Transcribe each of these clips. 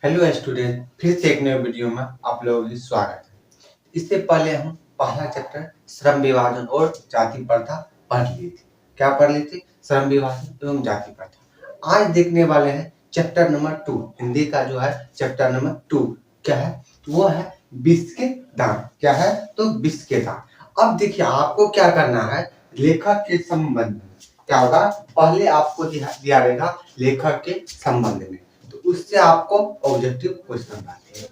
Hello student, फिर से एक नए वीडियो में आप लोगों की स्वागत है। इससे पहले हम पहला चैप्टर श्रम विभाजन और जाति प्रथा पढ़ लिए थे। क्या पढ़ लिए थे? श्रम विभाजन एवं जाति प्रथा। आज देखने वाले हैं चैप्टर नंबर 2, हिंदी का जो है चैप्टर नंबर 2। क्या है? वो है विष के दांत। क्या है? तो विष के दांत। अब देखिए, आपको क्या करना है, लेखक के संबंध में क्या होगा, पहले आपको दिया रहेगा लेखक के संबंध में, तो उससे आपको ऑब्जेक्टिव क्वेश्चन आते हैं।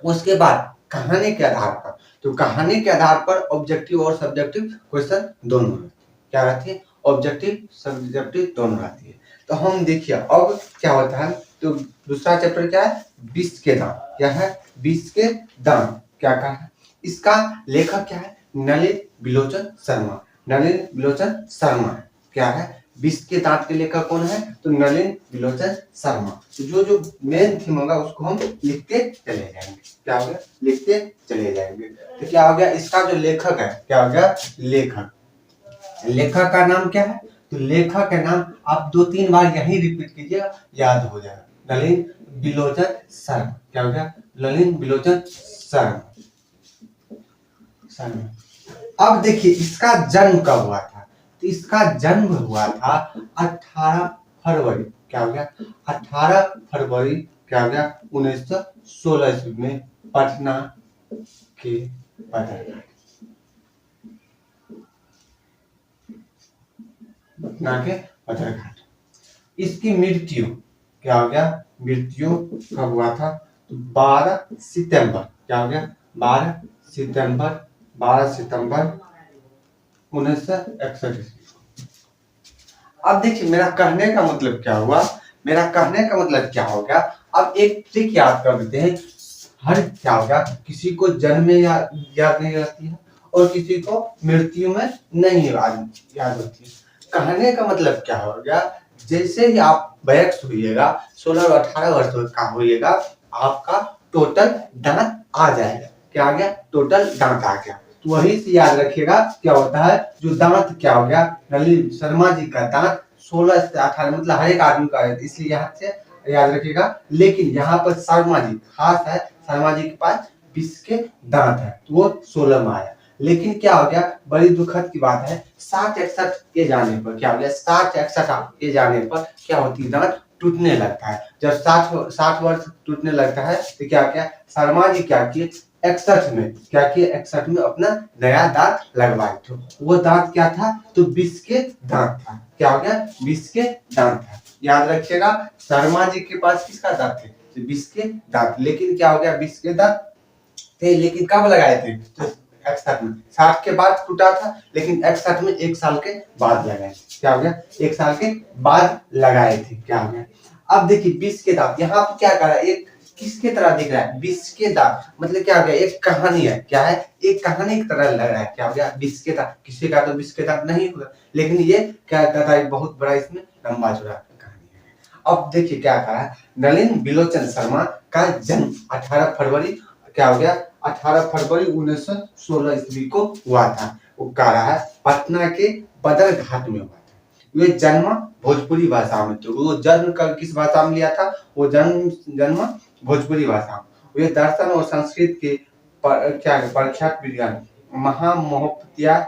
उसके बाद कहानी के आधार पर, तो कहानी के आधार पर ऑब्जेक्टिव और सब्जेक्टिव क्वेश्चन दोनों रहते हैं। क्या रहती है? ऑब्जेक्टिव सब्जेक्टिव दोनों रहती है। तो हम देखिए अब क्या होता है, तो दूसरा चैप्टर क्या है? विष के दांत। क्या है? विष के दांत। क्या कहा है? इसका लेखक क्या है? नलिन बिलोचन शर्मा। नलिन बिलोचन शर्मा क्या है? विष के दांत के लेखक कौन है? तो नलिन बिलोचन शर्मा। तो जो मेन थीम होगा उसको हम लिखते चले जाएंगे। क्या हो गया? लिखते चले जाएंगे। तो क्या हो गया? इसका जो लेखक है, क्या हो गया? लेखक का नाम क्या है? तो लेखक का नाम आप 2-3 बार यही रिपीट कीजिएगा, याद हो जाएगा। नलिन बिलोचन शर्मा। क्या हो गया? नलिन बिलोचन शर्मा। अब देखिए इसका जन्म कब हुआ था? तो इसका जन्म हुआ था 18 फरवरी। क्या हो गया? 18 फरवरी क्या हो गया? 1916 ईस्वी में पटना के बदरघाट। पटना के बदरघाट। इसकी मृत्यु क्या हो गया? मृत्यु कब हुआ था? तो 12 सितंबर। क्या हो गया? 12 सितंबर 1961 ईस्वी। अब देखिए मेरा कहने का मतलब क्या हुआ, मेरा कहने का मतलब क्या हो गया। अब एक ट्रिक याद कर देते हैं। हर क्या हो गया, किसी को जन्म में याद नहीं रहती है और किसी को मृत्यु में नहीं याद होती है। कहने का मतलब क्या हो गया, जैसे ही आप वयस्क होइएगा, 16 और 18 वर्ष का होइएगा, आपका टोटल दांत आ जाएगा। क्या आ गया? टोटल दांत आ गया। तो वही से याद रखिएगा क्या होता है, जो दांत क्या हो गया, नलिन शर्मा जी का दांत 16 से 18, मतलब हर एक आदमी का है, इसलिए यहाँ से याद रखिएगा। लेकिन यहाँ पर शर्मा जी खास है, शर्मा जी के पास 20 के दांत है, तो वो 16 में आया। लेकिन क्या हो गया, बड़ी दुखद की बात है, 60-61 के जाने पर क्या हो गया, 60-61 के जाने पर क्या होती है, दांत टूटने लगता है। जब 60 वर्ष टूटने लगता है तो क्या क्या शर्मा जी क्या किए, 61 में क्या किए, 61 में अपना नया दांत लगवाए थे। वो दांत क्या था? तो 20 के दांत था। क्या हो गया? 20 के दांत था। याद रखिएगा, शर्मा जी के पास किसका दांत थे? तो 20 के दांत। लेकिन क्या हो गया, 20 के दांत थे, लेकिन कब लगाए थे? तो 61 में। 60 के बाद टूटा था, लेकिन 61 में 1 साल के बाद लगाए। क्या हो गया? 1 साल के बाद लगाए थे। क्या हो गया? अब देखिए 20 के दांत, यहाँ पे क्या कर रहा है, एक किसके तरह दिख रहा है? 20 के दांत मतलब क्या हो गया, एक कहानी है। क्या है? एक कहानी की तरह लग रहा है। क्या हो गया? 20 के दांत। किसी का तो 20 के दांत नहीं होगा, लेकिन ये क्या कहता है, बहुत बड़ा इसमें लंबा चौड़ा कहानी है। अब देखिए क्या कहा है, नलिन बिलोचन शर्मा का जन्म 18 फरवरी क्या हो गया, 18 फरवरी 1916 ईस्वी को हुआ था। वो कह रहा है पटना के बदरघाट में हुआ था। ये जन्म भोजपुरी भाषा में, तो वो जन्म किस भाषा में लिया था? वो जन्म भोजपुरी भाषा में। ये दर्शन और संस्कृत के क्या प्रख्यात विद्वान महामहोपाध्याय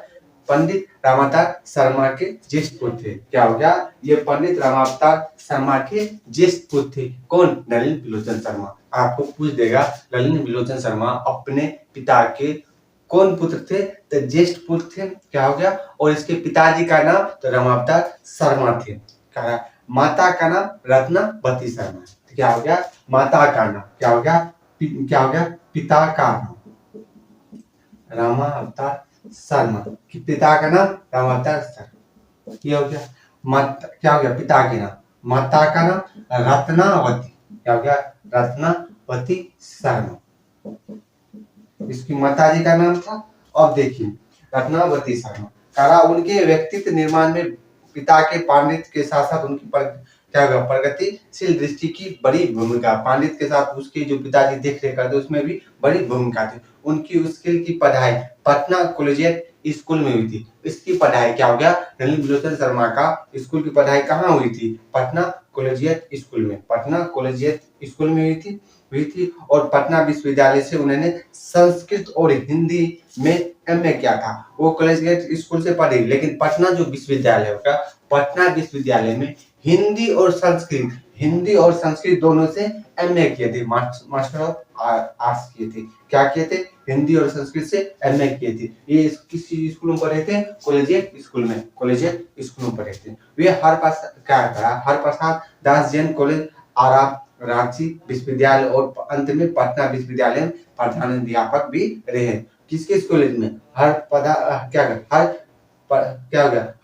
पंडित रामावतार शर्मा के ज्येष्ठ पुत्र थे। क्या हो गया? ये पंडित रामावतार शर्मा के ज्येष्ठ पुत्र थे। कौन? नलिन बिलोचन शर्मा। आपको पूछ देगा, नलिन बिलोचन शर्मा अपने पिता के कौन पुत्र थे? तो ज्येष्ठ पुत्र थे। क्या हो गया? और इसके पिताजी का नाम तो रामावतार शर्मा थे। क्या? माता का नाम रत्नावती शर्मा। क्या हो गया? माता का नाम क्या हो गया? क्या हो गया? पिता का नाम रामावतार शर्मा। कि पिता का नाम रामावतार शर्मा। ये हो गया। माता क्या हो गया? पिता के नाम। माता का नाम रत्नावती। क्या हो गया? रत्नावती शर्मा। इसकी माताजी का नाम था। अब देखिए रत्नावती शर्मा, कहा उनके व्यक्तित्व निर्माण में पिता के पांडित्य के साथ साथ उनकी क्या होगा, प्रगतिशील दृष्टि की बड़ी भूमिका, पंडित के साथ उसके जो पिताजी देख रेख करते उसमें भी बड़ी भूमिका थी। उनकी स्किल की पढ़ाई पटना कॉलेजिएट स्कूल में हुई थी। इसकी पढ़ाई क्या हो गया, नलिनी विलोचन शर्मा का स्कूल की पढ़ाई कहाँ हुई थी, पटना कॉलेजिएट स्कूल में, पटना कॉलेजिएट स्कूल में हुई थी। और पटना विश्वविद्यालय से उन्होंने संस्कृत और हिंदी में एमए किया था। वो कॉलेजिएट स्कूल से पढ़ी, लेकिन पटना जो विश्वविद्यालय होगा, पटना विश्वविद्यालय में हिंदी और संस्कृत दोनों से एमए किए थे, मास्टर ऑफ आर्ट्स किए थे। क्या किए थे, हिंदी और संस्कृत से एमए किए थे। ये किस स्कूल में पढ़े थे, कॉलेजिएट स्कूल में पढ़े थे। वे हर प्रसाद दास जैन कॉलेज, आरा, रांची विश्वविद्यालय और अंत में पटना विश्वविद्यालय में प्रधानाध्यापक भी रहे। किस कॉलेज में, हर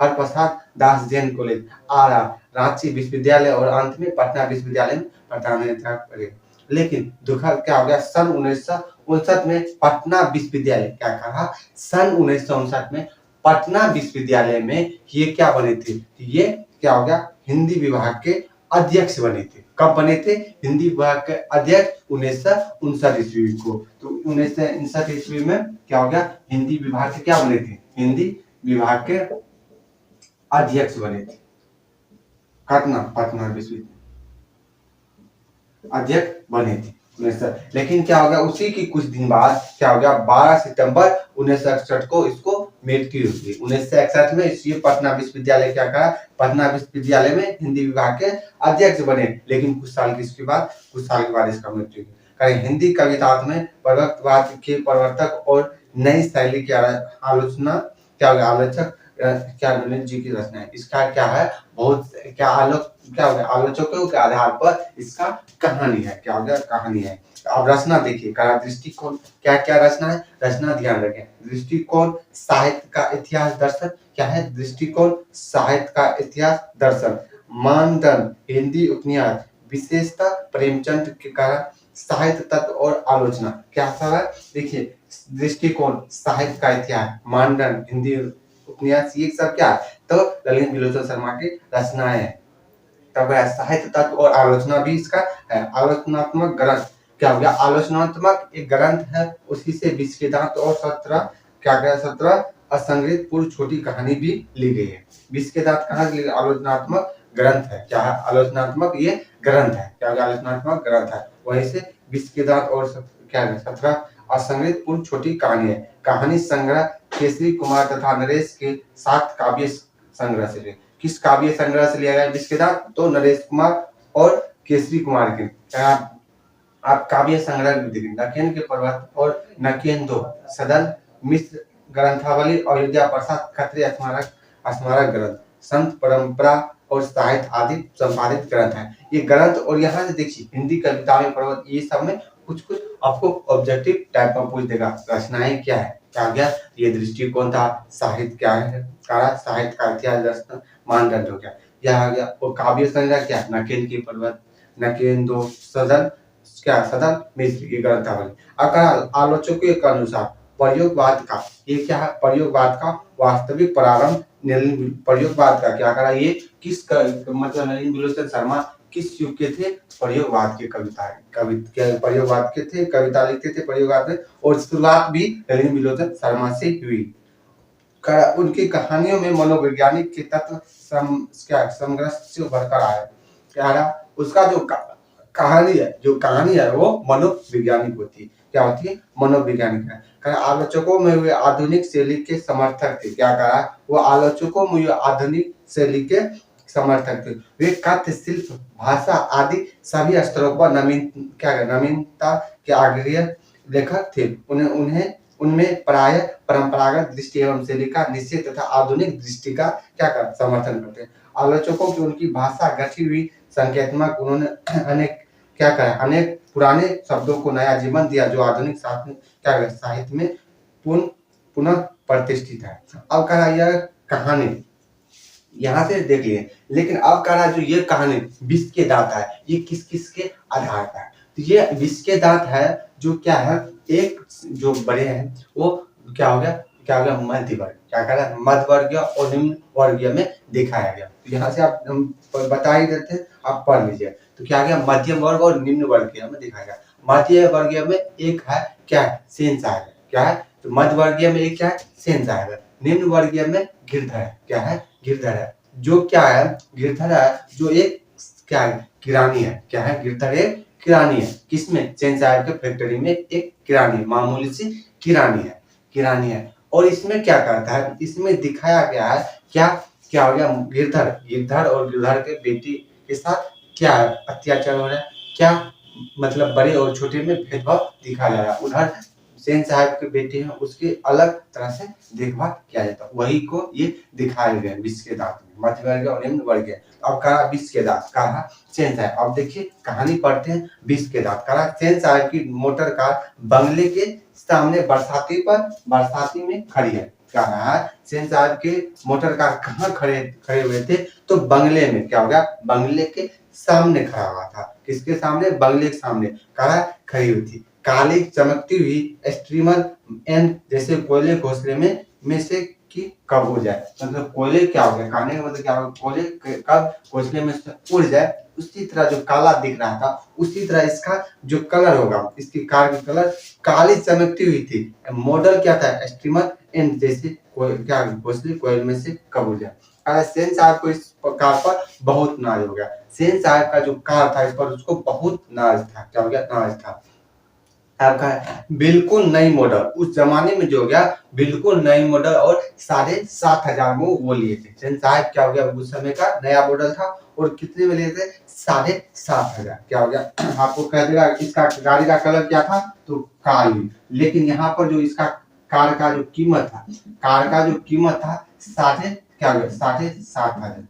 प्रसाद दास जैन कॉलेज, आरा, रांची विश्वविद्यालय और अंत में पटना विश्वविद्यालय में प्रधानाध्यापक रहे। लेकिन दुखद क्या हो गया, सन 1959 में पटना विश्वविद्यालय सन 1959 में पटना विश्वविद्यालय में ये क्या बने थे, ये क्या हो गया, हिंदी विभाग के अध्यक्ष बने थे। कब बने थे, हिंदी विभाग के अध्यक्ष 1959 ईस्वी को। तो 1959 ईस्वी में क्या हो गया, हिंदी विभाग के क्या बने थे, हिंदी विभाग के अध्यक्ष बने थे। पटना विश्वविद्यालय अध्यक्ष बने थे। लेकिन क्या हो गया, उसी की कुछ दिन बाद क्या हो गया, 12 सितंबर 1961 को इसको मृत्यु हुई। 1961 में इसी पटना विश्वविद्यालय क्या कहा, पटना विश्वविद्यालय में हिंदी विभाग के अध्यक्ष बने। लेकिन कुछ साल के बाद इसका मृत्यु हुई। हिंदी कविता में प्रवक्तवाद के प्रवर्तक और नई शैली की आलोचना क्या हो गया, आलोचक क्या जी की रचना है। इसका क्या है, बहुत क्या हो गया, आलोचकों के आधार पर इसका कहानी है, क्या हो गया, कहानी है। अब रचना देखिए, दृष्टिकोण क्या क्या रचना है, रचना ध्यान रखें। दृष्टिकोण साहित्य का इतिहास दर्शन, क्या है, दृष्टिकोण साहित्य का इतिहास दर्शन। मानदंड हिंदी उपन्यास, विशेषता प्रेमचंद के कारण साहित्य तत्व और आलोचना। क्या है, देखिए दृष्टिकोण साहित्य का इतिहास, मानदंड हिंदी उपन्यास, ये सब क्या है, तो नलिनी विलोचन शर्मा की रचनाएं हैं। तब साहित्य तत्व और आलोचना भी इसका है। आलोचनात्मक ग्रंथ क्या हो गया, आलोचनात्मक एक ग्रंथ है, उसी से 20 के दांत और 17 असंग्रहित पूर्व छोटी कहानी भी ली गई है। 20 के दांत कहाँ से ली, आलोचनात्मक ग्रंथ है, क्या है, आलोचनात्मक ये ग्रंथ है, क्या होगा, आलोचनात्मक ग्रंथ है। वहीं से 20 के दांत और क्या है, 17 असंग्रहित पूर्व छोटी कहानी है। कहानी संग्रह केसरी कुमार तथा नरेश के 7 काव्य संग्रह से लिया। किस काव्य संग्रह से लिया गया, जिसके साथ, तो नरेश कुमार और केसरी कुमार के आप काव्य संग्रह देखें, नकेन के पर्वत और नकेन दो, सदन मिश्र ग्रंथावली, अयोध्या प्रसाद खत्री स्मारक ग्रंथ, संत परंपरा और साहित्य आदि संपादित ग्रंथ है ये ग्रंथ। और यहाँ से देखिए हिंदी कविता में पर्वत, ये सब में कुछ आपको ऑब्जेक्टिव टाइप में पूछ देगा। रचनाएं क्या है, क्या गया, ये दृष्टिकोण था, साहित्य क्या है, साहित्य का इतिहास दर्शन, मानदंड हो गया, यह आ गया। और काव्य संग्रह क्या, नकेन की पर्वत, नकेन दो, सदन मिश्र की ग्रंथावली। अगर आलोचकों के अनुसार प्रयोगवाद का, ये क्या है, प्रयोगवाद का वास्तविक प्रारंभ प्रयोगवाद का क्या करा, ये किस मतलब नलिनी विलोचन शर्मा किस युग के थे, प्रयोगवाद के प्रयोगवाद के थे, कविता लिखते थे प्रयोगवाद में। और शुरुआत भी नलिनी विलोचन शर्मा से हुई। उनकी कहानियों में मनोवैज्ञानिक के तत्व संघर्ष से उभर कर आए। क्या रहा, उसका जो कहानी है वो मनोवैज्ञानिक होती है। क्या होती है, मनोवैज्ञानिक है। आलोचकों में वे आधुनिक शैली के समर्थक थे। क्या कहा, वो आलोचकों में आधुनिक शैली के समर्थक थे। वे कथ्य शिल्प, भाषा आदि सभी स्तरों पर नवीनता के आग्रही लेखक थे। उनमें प्राय परंपरागत दृष्टि एवं शैली का निश्चित तथा आधुनिक दृष्टि का समर्थन करते हैं। आलोचकों की उनकी भाषा गठी हुई संकेतमक, उन्होंने अनेक पुराने शब्दों को नया जीवन दिया, जो आधुनिक साहित्य में पुनः प्रतिष्ठित है। अब कहा यह कहानी यहाँ से देख लिए, लेकिन अब कह रहा है जो ये कहानी 20 के दांत है, ये किस किस के आधार पर है, तो ये 20 के दांत है जो क्या है, एक जो बड़े हैं वो क्या हो गया मध्य वर्ग, क्या कह रहा है, मध्य वर्गीय और निम्न वर्गीय में दिखाया गया। तो यहाँ से आप हम बता ही देते हैं, आप पढ़ लीजिए। तो क्या आ गया, मध्यम वर्ग और निम्न वर्गीय हमें दिखाएगा। मध्य वर्गीय में एक है क्या है, सेंस आएगा। क्या है, तो मध्य वर्गीय में एक क्या है, सेंस आएगा। निम्न वर्गीय में गिरधर है। क्या है, गिरधर है। जो क्या है, गिरधर है जो एक क्या है, किरानी है। क्या है, गिरधर एक किरानी है। किसमें, सेन साहब के फैक्ट्री में एक किरानी, मामूली सी किरानी है, किरानी है। और इसमें क्या करता है, इसमें दिखाया गया है क्या, क्या हो गया, गिरधर, गिरधर और गिरधर के बेटी के साथ क्या है, अत्याचार हो रहा है। क्या मतलब बड़े और छोटे में भेदभाव दिखाया जा रहा है। उधर सेन साहब के बेटे हैं, उसके अलग तरह से देखभाल किया जाता है। वही को ये दिखाए गए विष के दांत में, मध्य वर्ग और निम्न वर्ग। अब कहा विष के दांत, कहा सेन साहब। अब देखिए कहानी पढ़ते हैं। विष के दांत, कहा सेन साहब की मोटर कार बंगले के सामने बरसाती में खड़ी है। कहा सेन साहब के मोटर कार कहाँ खड़े हुए थे, तो बंगले में। क्या हो गया, बंगले के सामने खड़ा हुआ था। किसके सामने, बंगले के सामने कहा खड़ी हुई थी। काली चमकती हुई स्ट्रीमर एंड जैसे कोयले घोंसले में से कि कब उड़ जाए, मतलब कोयले क्या हो गया, कहने का मतलब क्या हो, कोयले कब घोंसले में से उड़ जाए, उसी तरह जो काला दिख रहा था, उसी तरह इसका जो कलर होगा, इसकी कार की कलर काली चमकती हुई थी। मॉडल क्या था, स्ट्रीमर एंड जैसे क्या घोंसले कोयल में से कब उड़ जाए। सेन साहब को इस कार पर बहुत नाज हो गया। सेन साहब का जो कार था, इस पर उसको बहुत नाज था। क्या हो गया, नाज था। आपका बिल्कुल नई मॉडल, उस जमाने में जो हो गया बिल्कुल नई मॉडल, और 7,500 में वो लिए थे। सेन साहब क्या हो गया, उस समय का नया मॉडल था, और कितने में लिए थे, 7,500। क्या हो गया, आपको कह देगा इसका गाड़ी का कलर क्या था, तो काली। लेकिन यहाँ पर जो इसका कार का जो कीमत था, कार का जो कीमत था क्या हो गया, 7,500,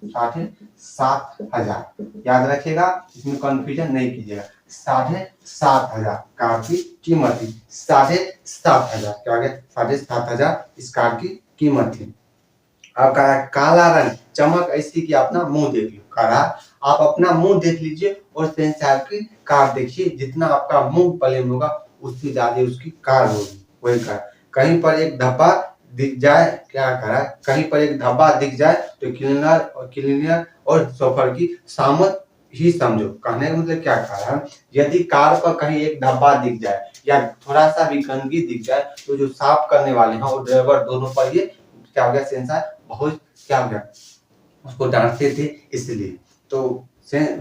7,500। याद रखिएगा, इसमें कंफ्यूजन नहीं कीजिएगा। 7,500 कार की कीमत थी। 7,500 क्या हो गया, 7,500 इस कार की कीमत थी। अब कहा काला रंग, चमक ऐसी कि अपना मुंह देख लो। कहा आप अपना मुंह देख लीजिए और सेन साहब की कार देखिए। जितना आपका मुंह प्लेन होगा, उससे ज्यादा उसकी कार होगी। वही कार, कहीं पर एक धब्बा दिख जाए, क्या करा, कहीं पर एक धब्बा दिख जाए तो क्लीनर और शॉपर की शामत ही समझो। कहने का मतलब क्या कह रहा है, यदि कार पर कहीं एक धब्बा दिख जाए या थोड़ा सा भी गंदगी दिख जाए, तो जो साफ करने वाले हैं और ड्राइवर दोनों पर ये क्या हो गया, सेंसर बहुत क्या हो गया, उसको डांटते थे। इसलिए तो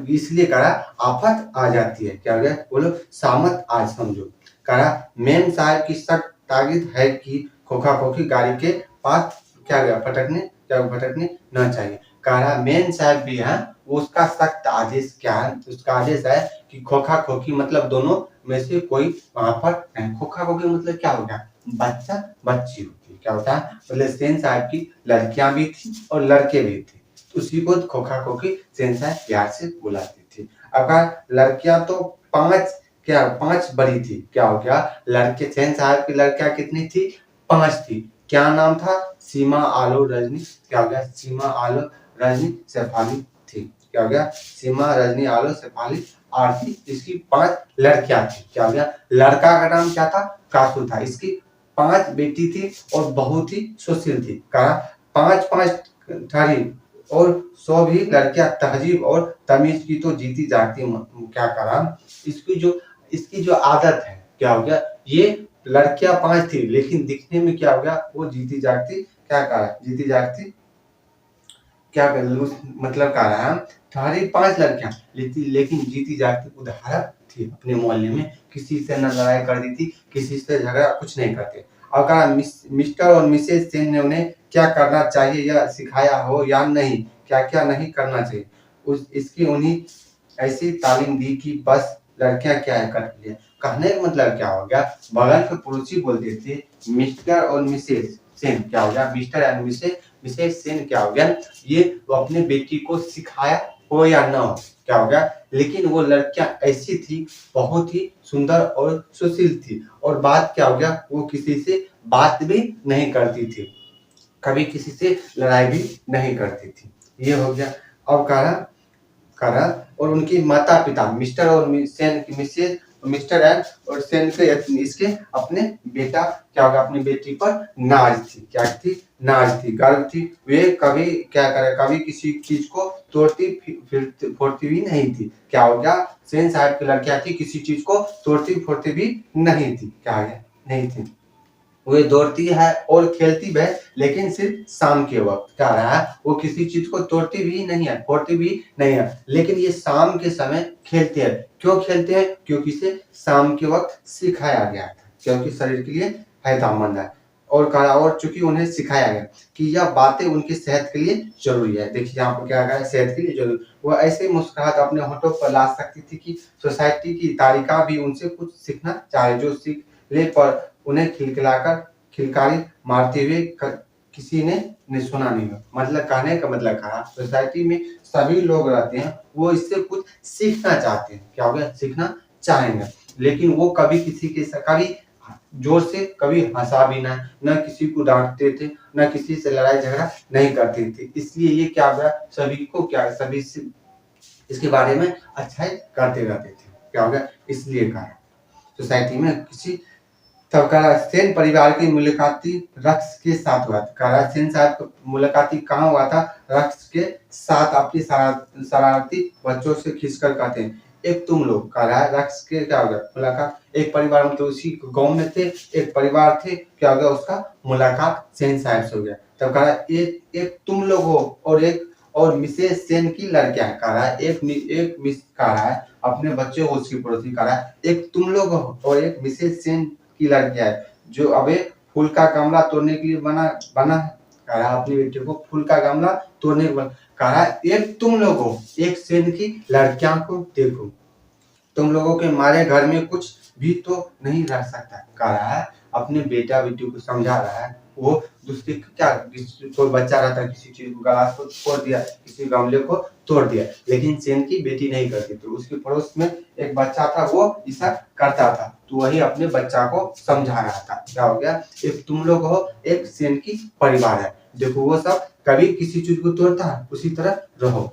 इसलिए करा आफत आ जाती है। क्या हो गया, बोलो सामत आज समझो। करा मेम साहब की सख्त ताकीद है कि खोखा खोखी गाड़ी के पास क्या गया, भटकने न चाहिए। कहा मेन साहब भी है, उसका सख्त आदेश क्या है, उसका आदेश है कि खोखा खोखी मतलब दोनों में से कोई वहां पर नहीं। खोखा खोखी मतलब क्या हो गया, बच्चा बच्ची होती है। क्या होता है, मतलब सेन साहब की लड़कियां भी थी और लड़के भी थे, उसी को खोखा खोखी सेन साहब प्यार से बुलाती थी। अब लड़कियां तो 5 बड़ी थी। क्या हो गया, लड़के सेन साहब की लड़कियां कितनी थी, 5 थी। क्या नाम था, सीमा आलो रजनी, क्या हो गया, सीमा आलो रजनी शेफाली थी। क्या हो गया, सीमा रजनी आलो शेफाली आरती, इसकी 5 लड़कियां थी। क्या हो गया, लड़का का नाम क्या था, कासू था। इसकी 5 बेटी थी और बहुत ही सुशील थी। कहा 5 ठहरी और 100 भी लड़कियां तहजीब और तमीज की तो जीती जाती। क्या करा, इसकी जो आदत है, क्या हो गया, ये लड़कियां 5 थी, लेकिन दिखने में क्या हो गया, वो जीती जागती, क्या कहा, जीती जागती, क्या कर मतलब कह रहा है, ठहरी 5 लड़कियां लेकिन जीती जागती उदाहरण थी। अपने मोहल्ले में किसी से न लड़ाई कर दी थी, किसी से झगड़ा कुछ नहीं करते। और कहा मिस्टर और मिसेज सेन ने उन्हें क्या करना चाहिए या सिखाया हो या नहीं, क्या क्या नहीं करना चाहिए, इसकी उन्हीं ऐसी तालीम दी कि बस लड़कियां क्या है कर लिया। कहने का मतलब क्या हो गया, बगल के पड़ोसी बोलते थे मिस्टर और मिसेज सेन, क्या हो गया, मिस्टर एंड मिसेज सेन क्या हो गया, ये वो अपने बेटी को सिखाया हो या ना हो, क्या हो गया, लेकिन वो लड़कियां ऐसी थी, बहुत ही सुंदर और सुशील थी। और बात क्या हो गया, वो किसी से बात भी नहीं करती थी, कभी किसी से लड़ाई भी नहीं करती थी। ये हो गया। अब करा और उनकी माता पिता मिस्टर और मिसेज मिस्टर एन और सेन के इसके अपने बेटा क्या होगा, अपनी बेटी पर नाज थी, क्या थी, नाज थी, गर्व थी। वे कभी क्या करे, कभी किसी चीज को तोड़ती फोड़ती भी नहीं थी। क्या हो गया, सेन साहब की लड़कियां थी, किसी चीज को तोड़ती फोड़ती भी नहीं थी, क्या है, नहीं थी। वे दौड़ती है और खेलती भी है, लेकिन सिर्फ शाम के वक्त। क्या रहा है, वो किसी चीज को तोड़ती भी नहीं है, फोड़ती भी नहीं है, लेकिन ये शाम के समय खेलते हैं। क्यों खेलते हैं, क्योंकि इसे शाम के वक्त सिखाया गया था, क्योंकि शरीर के लिए फायदेमंद है। और चूंकि उन्हें सिखाया गया कि यह बातें उनकी सेहत के लिए जरूरी है। देखिए यहाँ पर क्या है, सेहत के लिए जरूरी। वह ऐसे मुस्कुराहट अपने होठों पर ला सकती थी कि सोसाइटी की तारिका भी उनसे कुछ सीखना चाहे, जो सीख ले पर उन्हें खिलकारी मारते हुए किसी ने सुना नहीं हो। मतलब कहने का मतलब कहा, सोसाइटी में सभी लोग रहते हैं, वो इससे कुछ सीखना चाहते हैं। क्या हो गया, सीखना चाहेंगे, लेकिन वो कभी किसी के कभी जोर से कभी हंसा भी ना, न किसी को डांटते थे, न किसी से लड़ाई झगड़ा नहीं करते थे। इसलिए ये क्या हो गया, सभी को क्या, सभी से इसके बारे में अच्छाई करते रहते थे। क्या हो गया, इसलिए कहा सोसाइटी में किसी। तब सेन परिवार की मुलाकाती रक्स के साथ हुआ था। सेन साहब की मुलाकाती कहाँ हुआ था, रक्स के साथ। अपनी शरारती बच्चों से खींचकर कहते हैं, एक तुम लोग कह रहा है, रक्स के क्या हो गया, मुलाकात। एक परिवार मतलब उसी गांव में थे, एक परिवार थे, क्या हो गया, उसका मुलाकात सेन साहब से हो गया। तब कह रहा है, एक तुम लोग हो और मिसेस सेन की लड़कियां। कह रहा है एक मिस, कह रहा है अपने बच्चे को उसकी पड़ोसी, कह रहा है एक तुम लोग हो और एक मिसेस सेन की लड़कियां है, जो अबे फूल का गमला तोड़ने के लिए बना है। कह रहा अपनी बेटी को फूल का गमला तोड़ने के लिए। कह रहा है एक तुम लोग हो, एक सेन की लड़कियां को देखो, तुम लोगों के मारे घर में कुछ भी तो नहीं रह सकता। कह रहा है अपने बेटा बेटी को समझा रहा है। वो दूसरी क्या, कोई बच्चा रहता है, किसी चीज को गिलास को तोड़ दिया, किसी गमले को तोड़ दिया, लेकिन सेन की बेटी नहीं करती। तो उसके पड़ोस में एक बच्चा था, वो ऐसा करता था, तो वही अपने बच्चा को समझा रहा था। क्या हो गया, एक तुम लोग हो, एक सेन की परिवार है, देखो वो सब कभी किसी चीज को तोड़ता है, उसी तरह रहो।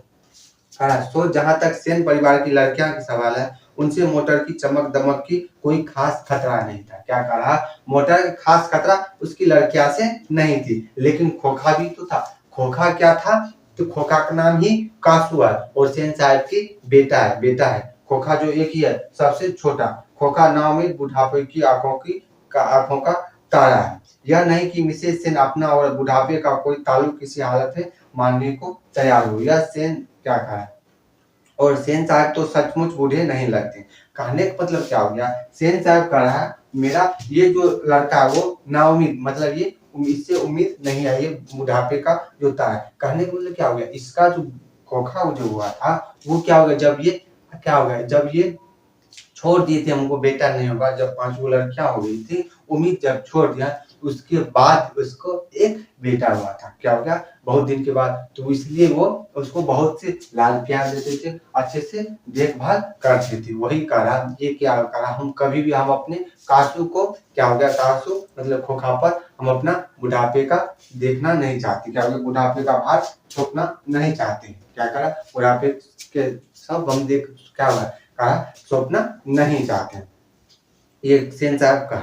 तो जहां तक सेन परिवार की लड़कियां की सवाल है, उनसे मोटर की चमक दमक की कोई खास खतरा नहीं था। क्या कह रहा, मोटर का खास खतरा उसकी लड़कियां से नहीं थी, लेकिन खोखा भी तो था। खोखा क्या था, तो खोखा का नाम ही कासू है, और सेन साहब की बेटा है। खोखा जो एक ही है, सबसे छोटा। खोखा नाम में बुढ़ापे की आंखों का तारा है। यह नहीं कि मिसेस सेन अपना और बुढ़ापे का कोई ताल्लुक किसी हालत में मानने को तैयार हो। यह सेन क्या कहा, और सेन साहब तो सचमुच बूढ़े नहीं लगते। कहने का मतलब क्या हो गया, सेन साहब कह रहा है मेरा ये जो लड़का है वो नाउम्मीद, मतलब ये इससे उम्मीद नहीं है, ये बुढ़ापे का जोता है। कहने का मतलब क्या हो गया, इसका जो खोखा जो हुआ था, वो क्या हो गया, जब ये क्या हो गया, जब ये छोड़ दिए थे, हमको बेटा नहीं होगा, जब 5 लड़कियां हो गई थी, उम्मीद जब छोड़ दिया, उसके बाद उसको एक बेटा हुआ था। क्या हो गया, बहुत दिन के बाद। तो इसलिए वो उसको बहुत से लाल प्यार देते थे, अच्छे से देखभाल करते थे। वही करा, ये क्या करा, हम कभी भी हम अपने कासू को, क्या हो गया, कासू मतलब खोखा पर हम अपना बुढ़ापे का देखना नहीं चाहते। क्या हो गया, बुढ़ापे का भार थोपना नहीं चाहते। क्या करा, बुढ़ापे के सब हम देख, क्या हुआ, कहा सौंपना नहीं चाहते। ये सेन साहब कह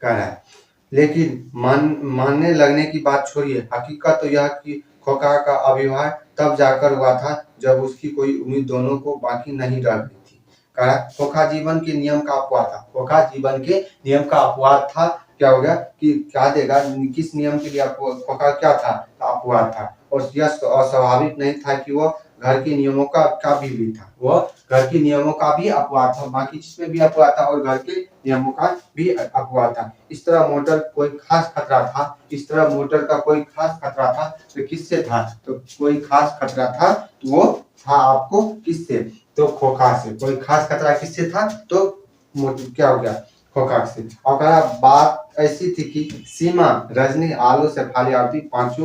रहा है। लेकिन मानने लगने की बात छोड़िए, हकीकत तो यह कि खोखा का अविवाह तब जाकर हुआ था जब उसकी कोई उम्मीद दोनों को बाकी नहीं रह गई थी। कहा खोखा जीवन के नियम का अपवाद था। खोखा जीवन के नियम का अपवाद था। क्या हो गया कि क्या देगा, किस नियम के लिए खोखा क्या था, अपवाद था। और यह अस्वाभाविक नहीं था कि वह घर के नियमों का भी था, वह घर के नियमों का भी अपवाद था, बाकी चीज भी अपवाद था और घर के नियमों का भी अपवाद था। इस तरह मोटर कोई खास खतरा था, इस तरह मोटर का कोई खास खतरा था, तो किससे था, तो कोई खास खतरा था, तो वो था आपको किससे, तो खोखा से। कोई खास खतरा किससे था, तो क्या हो गया, खोखा से। और कहा बात ऐसी थी कि सीमा, रजनी, आलू, शेफाली आदि पांच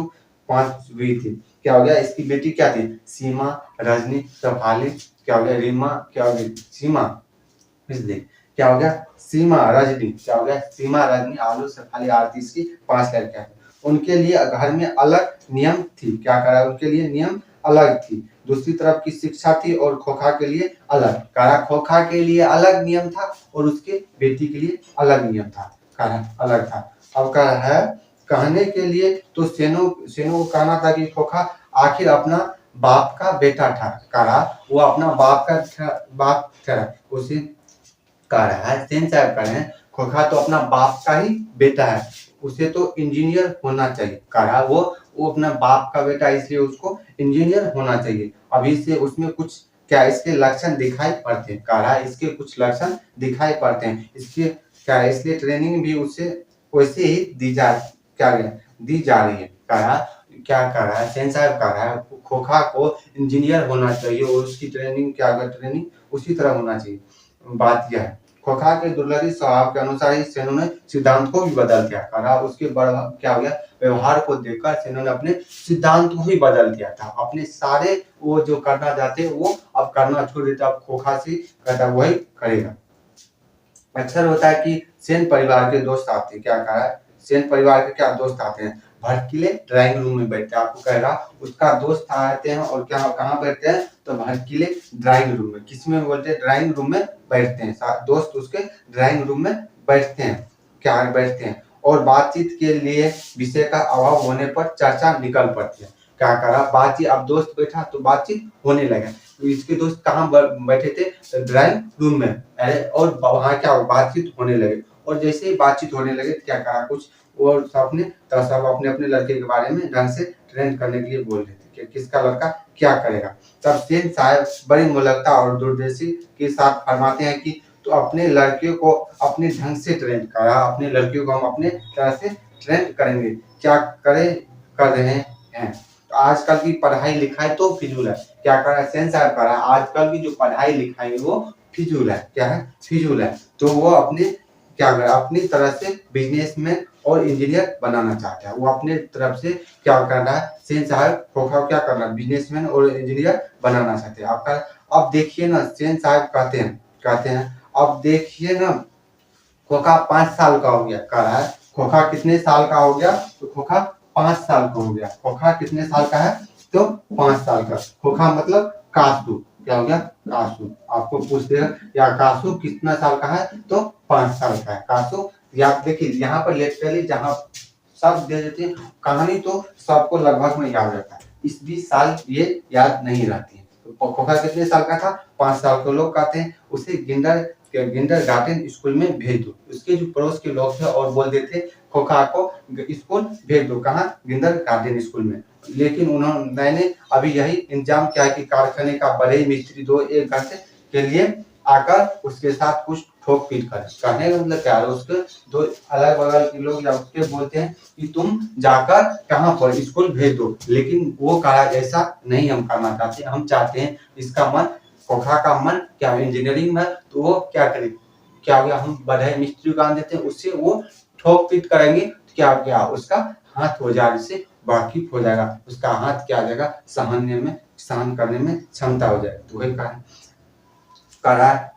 हुई थी। क्या हो गया, इसकी बेटी क्या थी, सीमा, रजनी, शेफाली, क्या हो गया, रीमा, क्या हो गया, सीमा, इसलिए क्या हो गया, सीमा, रजनी, क्या हो गया, सीमा, रजनी, आलू, शेफाली, आरती, इसकी 5 लड़कियां। उनके लिए घर में अलग नियम थी। क्या करा, उनके लिए नियम अलग थी, दूसरी तरफ की शिक्षा थी और खोखा के लिए अलग। कहा खोखा के लिए अलग नियम था और उसके बेटी के लिए अलग नियम था, कहा अलग था। अब कहा है कहने के लिए तो सेनो को कहना था कि खोखा आखिर अपना बाप का बेटा था, कहा वो अपना बाप था उसे कह रहा है सेन साहब कह रहे हैं खोखा तो अपना बाप का ही बेटा है, उसे तो इंजीनियर होना चाहिए। कहा वो अपना बाप का बेटा इसलिए उसको इंजीनियर होना चाहिए। अभी से उसमें कुछ क्या इसके लक्षण दिखाई पड़ते हैं, कहा इसके कुछ लक्षण दिखाई पड़ते हैं, इसके क्या इसलिए ट्रेनिंग भी उसे वैसे ही दी जा रही है। कहा क्या कर रहा है सेन साहब कह रहा है खोखा को इंजीनियर होना चाहिए और उसकी ट्रेनिंग ट्रेनिंग उसी तरह होना चाहिए। बात यह है खोखा के दुर्लभी स्वभाव के अनुसार ही सेनों ने सिद्धांत को भी बदल दिया। कहा उसके क्या हो गया व्यवहार को देखकर सेनों ने अपने सिद्धांत को ही बदल दिया था, अपने सारे वो जो करना चाहते वो अब करना छोड़ देता, अब खोखा से कहता वही करेगा। अक्सर होता है कि सेन परिवार के दोस्त आते हैं, क्या कहा है सेन परिवार के क्या दोस्त आते हैं भड़कीले ड्राइंग रूम में बैठते हैं। आपको कहेगा उसका दोस्त आते हैं और क्या कहाँ बैठते हैं तो भड़कीले ड्राइंग रूम में, किसमें बोलते हैं ड्राइंग रूम में बैठते हैं, दोस्त उसके ड्राइंग रूम में बैठते हैं, क्या बैठते हैं और बातचीत के लिए विषय का अभाव होने पर चर्चा निकल पड़ती है। क्या करा बातचीत, अब दोस्त बैठा तो बातचीत होने लगा, तो इसके दोस्त कहाँ बैठे थे ड्राइंग रूम में, और वहाँ क्या बातचीत होने लगे और जैसे ही बातचीत होने लगे क्या कहा कुछ और सब अपने अपने लड़के के बारे में ढंग से ट्रेन करने के लिए बोल रहे थे कि किसका लड़का क्या करेगा। तब सेन साहब बड़ी मुलकता और दूरदर्शी के साथ फरमाते हैं कि तो अपने लड़के को अपने ढंग से ट्रेन करा, अपने लड़कियों को हम अपने तरह से ट्रेन करेंगे, क्या कर रहे हैं। तो आजकल की पढ़ाई लिखाई तो फिजूल है, क्या कर रहा है सेन साहब कर रहा है आजकल की जो पढ़ाई लिखाई है वो फिजूल है, क्या है फिजूल है। तो वो अपने क्या कर अपनी तरह से बिजनेसमैन और इंजीनियर बनाना चाहता है, वो अपने तरफ से क्या कर रहा है सेन साहब खोखा क्या कर रहा है बिजनेसमैन और इंजीनियर बनाना चाहते हैं। आपका अब देखिए ना सेन साहब कहते हैं अब देखिए ना खोखा 5 साल का हो गया, कह रहा है खोखा कितने साल का हो गया तो खोखा 5 साल का हो गया। खोखा कितने साल का है तो 5 साल का, खोखा मतलब कासू, क्या हो गया कासू, आपको पूछ देगा या कासू कितना साल का है तो 5 साल का है कासू। या देखिए यहाँ पर लिटरली जहाँ सब दे देते हैं कहानी तो सबको लगभग में याद रहता है, इस 20 साल ये याद नहीं रहती है। तो खोखा कितने साल का था 5 साल के लोग कहते हैं उसे गिंडर गार्डन स्कूल में भेज दो, उसके जो पड़ोस के लोग थे और बोल देते खोखा को स्कूल भेज दो, कहाँ गिंडर गार्डन स्कूल में। लेकिन मैंने अभी यही इंतजाम किया कि कारखाने का बड़े मिस्त्री 1 घंटे के लिए आकर उसके साथ कुछ ठोक पीट कर, कहने का मतलब क्या है उसके दो अलग बगल के लोग या उसके बोलते हैं कि तुम जाकर कहाँ पर स्कूल भेज दो, लेकिन वो कहा ऐसा नहीं हम करना चाहते, हम चाहते हैं इसका मन खोखा का मन क्या इंजीनियरिंग में, तो वो क्या करे क्या हो गया हम बढ़ई मिस्त्री को आन देते हैं, उससे वो ठोक पीट करेंगे तो क्या हो गया उसका हाथ हो जाने से वाकिफ हो जाएगा, उसका हाथ क्या आ जाएगा सहन करने में क्षमता हो जाएगी। तो वही कह रहा है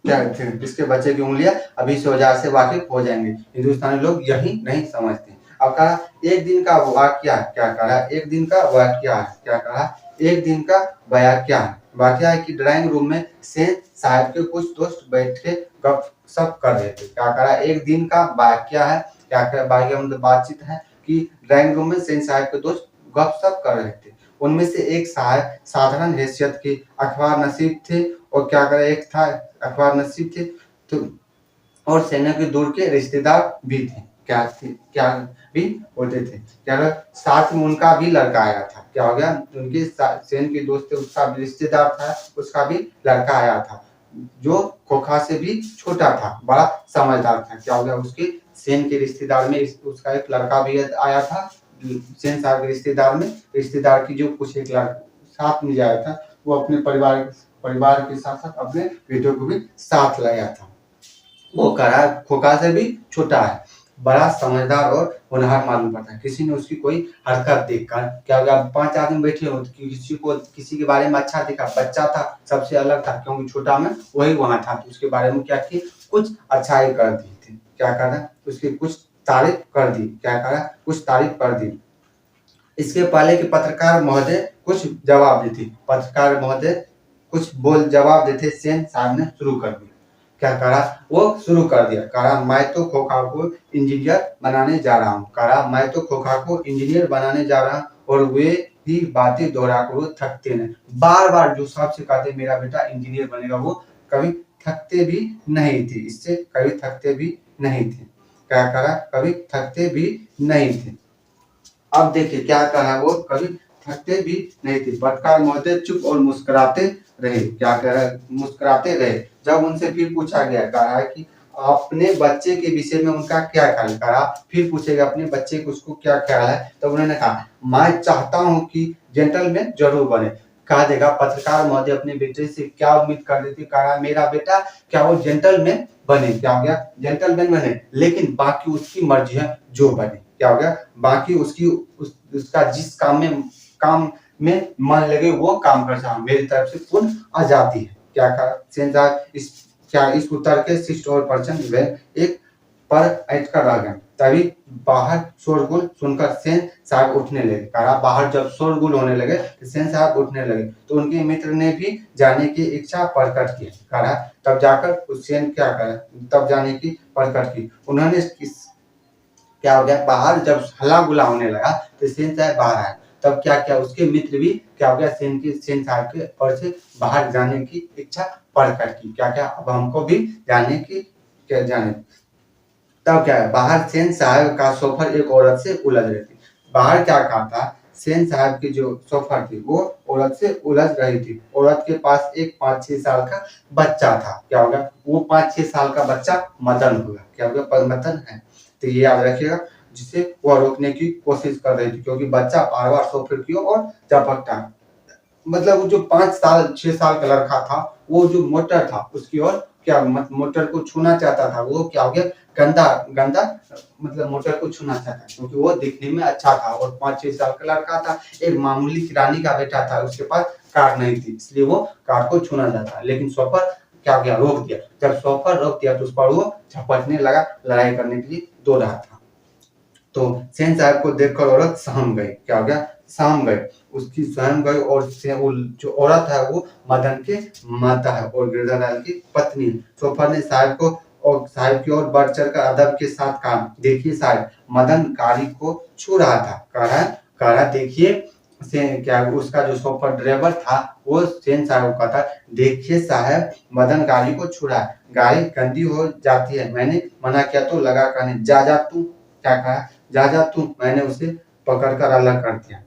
क्या किसके बच्चे की उंगलियां अभी से औजार से वाकिफ हो जाएंगे, हिंदुस्तानी लोग यही नहीं समझते। अब कहा एक दिन का वाक्या क्या कहा एक दिन का वाक्या है, क्या कहा एक दिन का वाक्या है, वाक्या है कि ड्राइंग रूम में सेन साहब के कुछ दोस्त बैठ के गपशप कर रहे थे। क्या कहा एक दिन का वाक्या है, क्या कहा वाक्या मतलब बातचीत है कि ड्राइंग रूम में सेन साहब के दोस्त गपशप कर रहे थे। उनमें से एक साहब साधारण हैसियत के अखबार नसीब थे और क्या करे एक था अखबार नसीब थे तो और सेना के दूर के रिश्तेदार भी थे, क्या भी होते थे, क्या साथ में उनका भी लड़का आया था। क्या हो गया उनके सेन के दोस्त थे उसका भी रिश्तेदार था, उसका भी लड़का आया था जो खोखा से भी छोटा था, बड़ा समझदार था। क्या हो गया उसके सेन के रिश्तेदार में उसका एक लड़का भी आया था, सेन साहब के रिश्तेदार की जो कुछ एक साथ में आया था, वो अपने परिवार के साथ साथ अपने बेटों को भी साथ लाया था। वो करा खोखा से भी छोटा है, बड़ा समझदार और होनहार मालूम पड़ता है। किसी ने उसकी कोई हरकत देखकर क्या हो गया 5 आदमी बैठे हो तो किसी के बारे में अच्छा दिखा, बच्चा था सबसे अलग था क्योंकि छोटा में वही वहां था, तो उसके बारे में क्या की कुछ अच्छाई कर दी थी, क्या करा उसकी कुछ तारीफ कर दी, क्या करा कुछ तारीफ कर दी। इसके पहले के पत्रकार महोदय कुछ कुछ जवाब देती। पत्रकार महोदय कुछ बोल जवाब देते, सेन साहब ने शुरू कर दिया। क्या करा, वो शुरू कर दिया, कहा मैं तो खोखा को इंजीनियर बनाने जा रहा हूँ, कहा मैं तो खोखा को इंजीनियर बनाने जा रहा हूँ, और वे ही बातें दोहरा कर वो थकते नहीं। बार बार जो सबसे कहते मेरा बेटा इंजीनियर बनेगा, वो कभी थकते भी नहीं थे, इससे कभी थकते भी नहीं थे। क्या करा, कभी थकते भी नहीं थे। अब देखिए क्या कहा, वो कभी थकते भी नहीं थे। पत्रकार महोदय चुप और मुस्कुराते रहे। क्या कह रहा, मुस्कुराते रहे। जब उनसे फिर पूछा गया, कहा कि अपने बच्चे के विषय में उनका क्या ख्याल, कहा फिर पूछेगा अपने बच्चे को उसको क्या ख्याल है, तो उन्होंने कहा मैं चाहता हूं कि जेंटलमैन जरूर बने। कहा देगा पत्रकार महोदय अपने बेटे से क्या उम्मीद कर रही थी, कहा मेरा बेटा क्या वो जेंटलमैन बने। क्या हो गया, जेंटलमैन बने, लेकिन बाकी उसकी मर्जी है जो बने। क्या हो गया, बाकी उसकी उसका जिस काम में मन लगे वो काम कर सकता, मेरी तरफ से पूर्ण आजादी है। क्या कहा सेन साहब, इस उत्तर के शिष्ट और परचन वे एक पर अटकर रह गए। तभी बाहर शोरगुल सुनकर सेन साहब उठने लगे। कहा बाहर जब शोरगुल होने लगे तो सेन साहब उठने लगे, तो उनके मित्र ने भी जाने की इच्छा प्रकट की। कहा तब जाकर उस सेन क्या करा, तब जाने की प्रकट की। उन्होंने क्या हो गया, बाहर जब हल्ला गुला होने लगा तो सेन साहब बाहर आए। तब क्या किया, उसके मित्र भी क्या हो गया, सेन साहब के और से बाहर जाने की इच्छा प्रकट की। क्या क्या, अब हमको भी जाने की क्या जाने। तब क्या है, बाहर सेन साहब का सोफर एक औरत से उलझ रही थी। बाहर क्या कहा था, सेन साहब की जो सोफर थी वो औरत से उलझ रही थी। औरत के पास एक 5-6 साल का बच्चा था। क्या होगा, वो 5-6 साल का बच्चा मदन होगा। क्या होगा, मदन है, तो ये याद रखिएगा। जिसे वह रोकने की कोशिश कर रही थी, क्योंकि बच्चा बार बार सोफर की ओर झपकता। मतलब वो जो 5-6 साल का लड़का था, वो जो मोटर था उसकी ओर क्या मोटर को छूना चाहता था। वो क्या हो गया, गंदा गंदा मतलब मोटर को छूना चाहता, क्योंकि वो दिखने में अच्छा था और 5-6 साल का लड़का था, एक मामूली किरानी का बेटा था, उसके पास कार नहीं थी, इसलिए वो कार को छूना चाहता। लेकिन शॉपर क्या हो गया, रोक दिया। जब शॉपर रोक दिया तो उस पर वो झपटने लगा, लड़ाई करने के लिए दौड़ रहा था। तो सेन साहब को देखकर औरत सहम गई। क्या हो गया, सहम गई, उसकी सहम गई। और जो औरत है वो मदन के माता है और गिरधालाल की पत्नी। शोफर ने साहब को और साहब की ओर बढ़ चढ़कर अदब के साथ कहा, देखिए साहब, मदन गाड़ी को छू रहा था। कह रहा देखिए से क्या, उसका जो शोफर ड्राइवर था वो सेन साहब का था, देखिए साहब, मदन गाड़ी को छू रहा है, गाड़ी गंदी हो जाती है, मैंने मना किया तो लगा कहने, जा तू। क्या कहा, जा तू, मैंने उसे पकड़कर अलग कर दिया।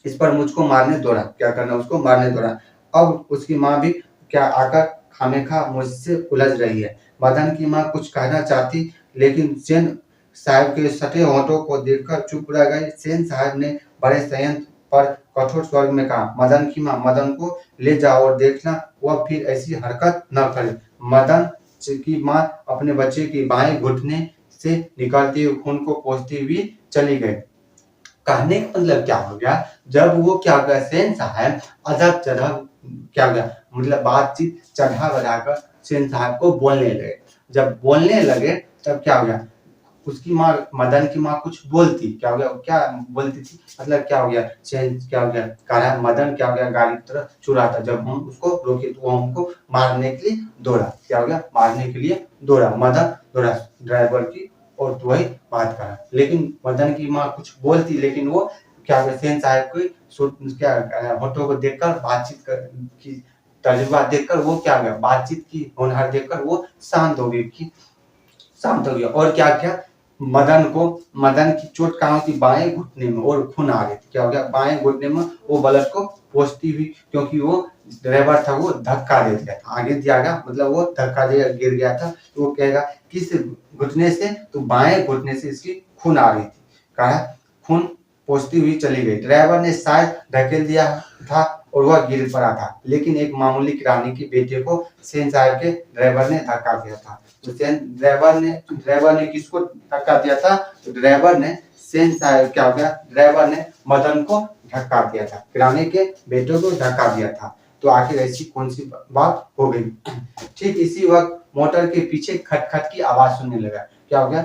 इस पर मुझको मारने दौड़ा। क्या करना, उसको मारने दौड़ा। अब उसकी माँ भी क्या आकर खामेखा मुझसे उलझ रही है। मदन की माँ कुछ कहना चाहती, लेकिन सेन साहब के सटे होठों को देखकर चुप रह गई। सेन साहब ने बड़े संयंत्र पर कठोर स्वर में कहा, मदन की माँ, मदन को ले जाओ और देखना वह फिर ऐसी हरकत न करे। मदन की माँ अपने बच्चे की बाएं घुटने से निकलती हुई खून को पोंछती हुई चली गई। कहने का मतलब क्या हो गया, जब वो क्या हो गया, सेन साहब अदब चढ़ा क्या हो गया, मतलब बातचीत चढ़ा बढ़ाकर सेन साहब को बोलने लगे। जब बोलने लगे तब क्या हो गया, उसकी माँ मदन की माँ कुछ बोलती, क्या हो गया, क्या बोलती थी, मतलब क्या हो गया, सेन क्या हो गया, कह रहा मदन क्या हो गया, गाड़ी की तरफ चुरा था। जब हम उसको रोके तो वो हमको मारने के लिए दौड़ा। क्या हो गया, मारने के लिए दौड़ा, मदन दौड़ा ड्राइवर की, और तो वही बात करा। लेकिन मदन की माँ कुछ बोलती, लेकिन वो क्या हो गया, सेन साहब को क्या होठों को देखकर बातचीत कर की तजुर्बा देखकर वो क्या हो गया, बातचीत की होनहार देखकर वो शांत हो गई, शांत हो गया। और क्या क्या, मदन की चोट कहाँ थी, बाएं घुटने में, और खून आ रही थी। क्या हो गया, बाएं घुटने में वो ब्लड को पोंछती हुई, क्योंकि वो ड्राइवर था वो धक्का दे दिया था, आगे दिया गया, मतलब वो धक्का दे गिर गया था। तो वो कहेगा किस घुटने से, तो बाएं घुटने से इसकी खून आ रही थी। कहा खून पोंछती हुई चली गई। ड्राइवर ने शायद धकेल दिया था और वह गिर पड़ा था, लेकिन एक मामूली किरानी के बेटे को सेन साहब के ड्राइवर ने धक्का दिया था। तो ड्राइवर ने किसको धक्का दिया था, तो ड्राइवर ने सेन साहब क्या हो गया, ड्राइवर ने मदन को धक्का दिया था, किराने के बेटे को धक्का दिया था। तो आखिर ऐसी कौन सी बात हो गई। ठीक इसी वक्त मोटर के पीछे खटखट की आवाज सुनने लगा। क्या हो गया,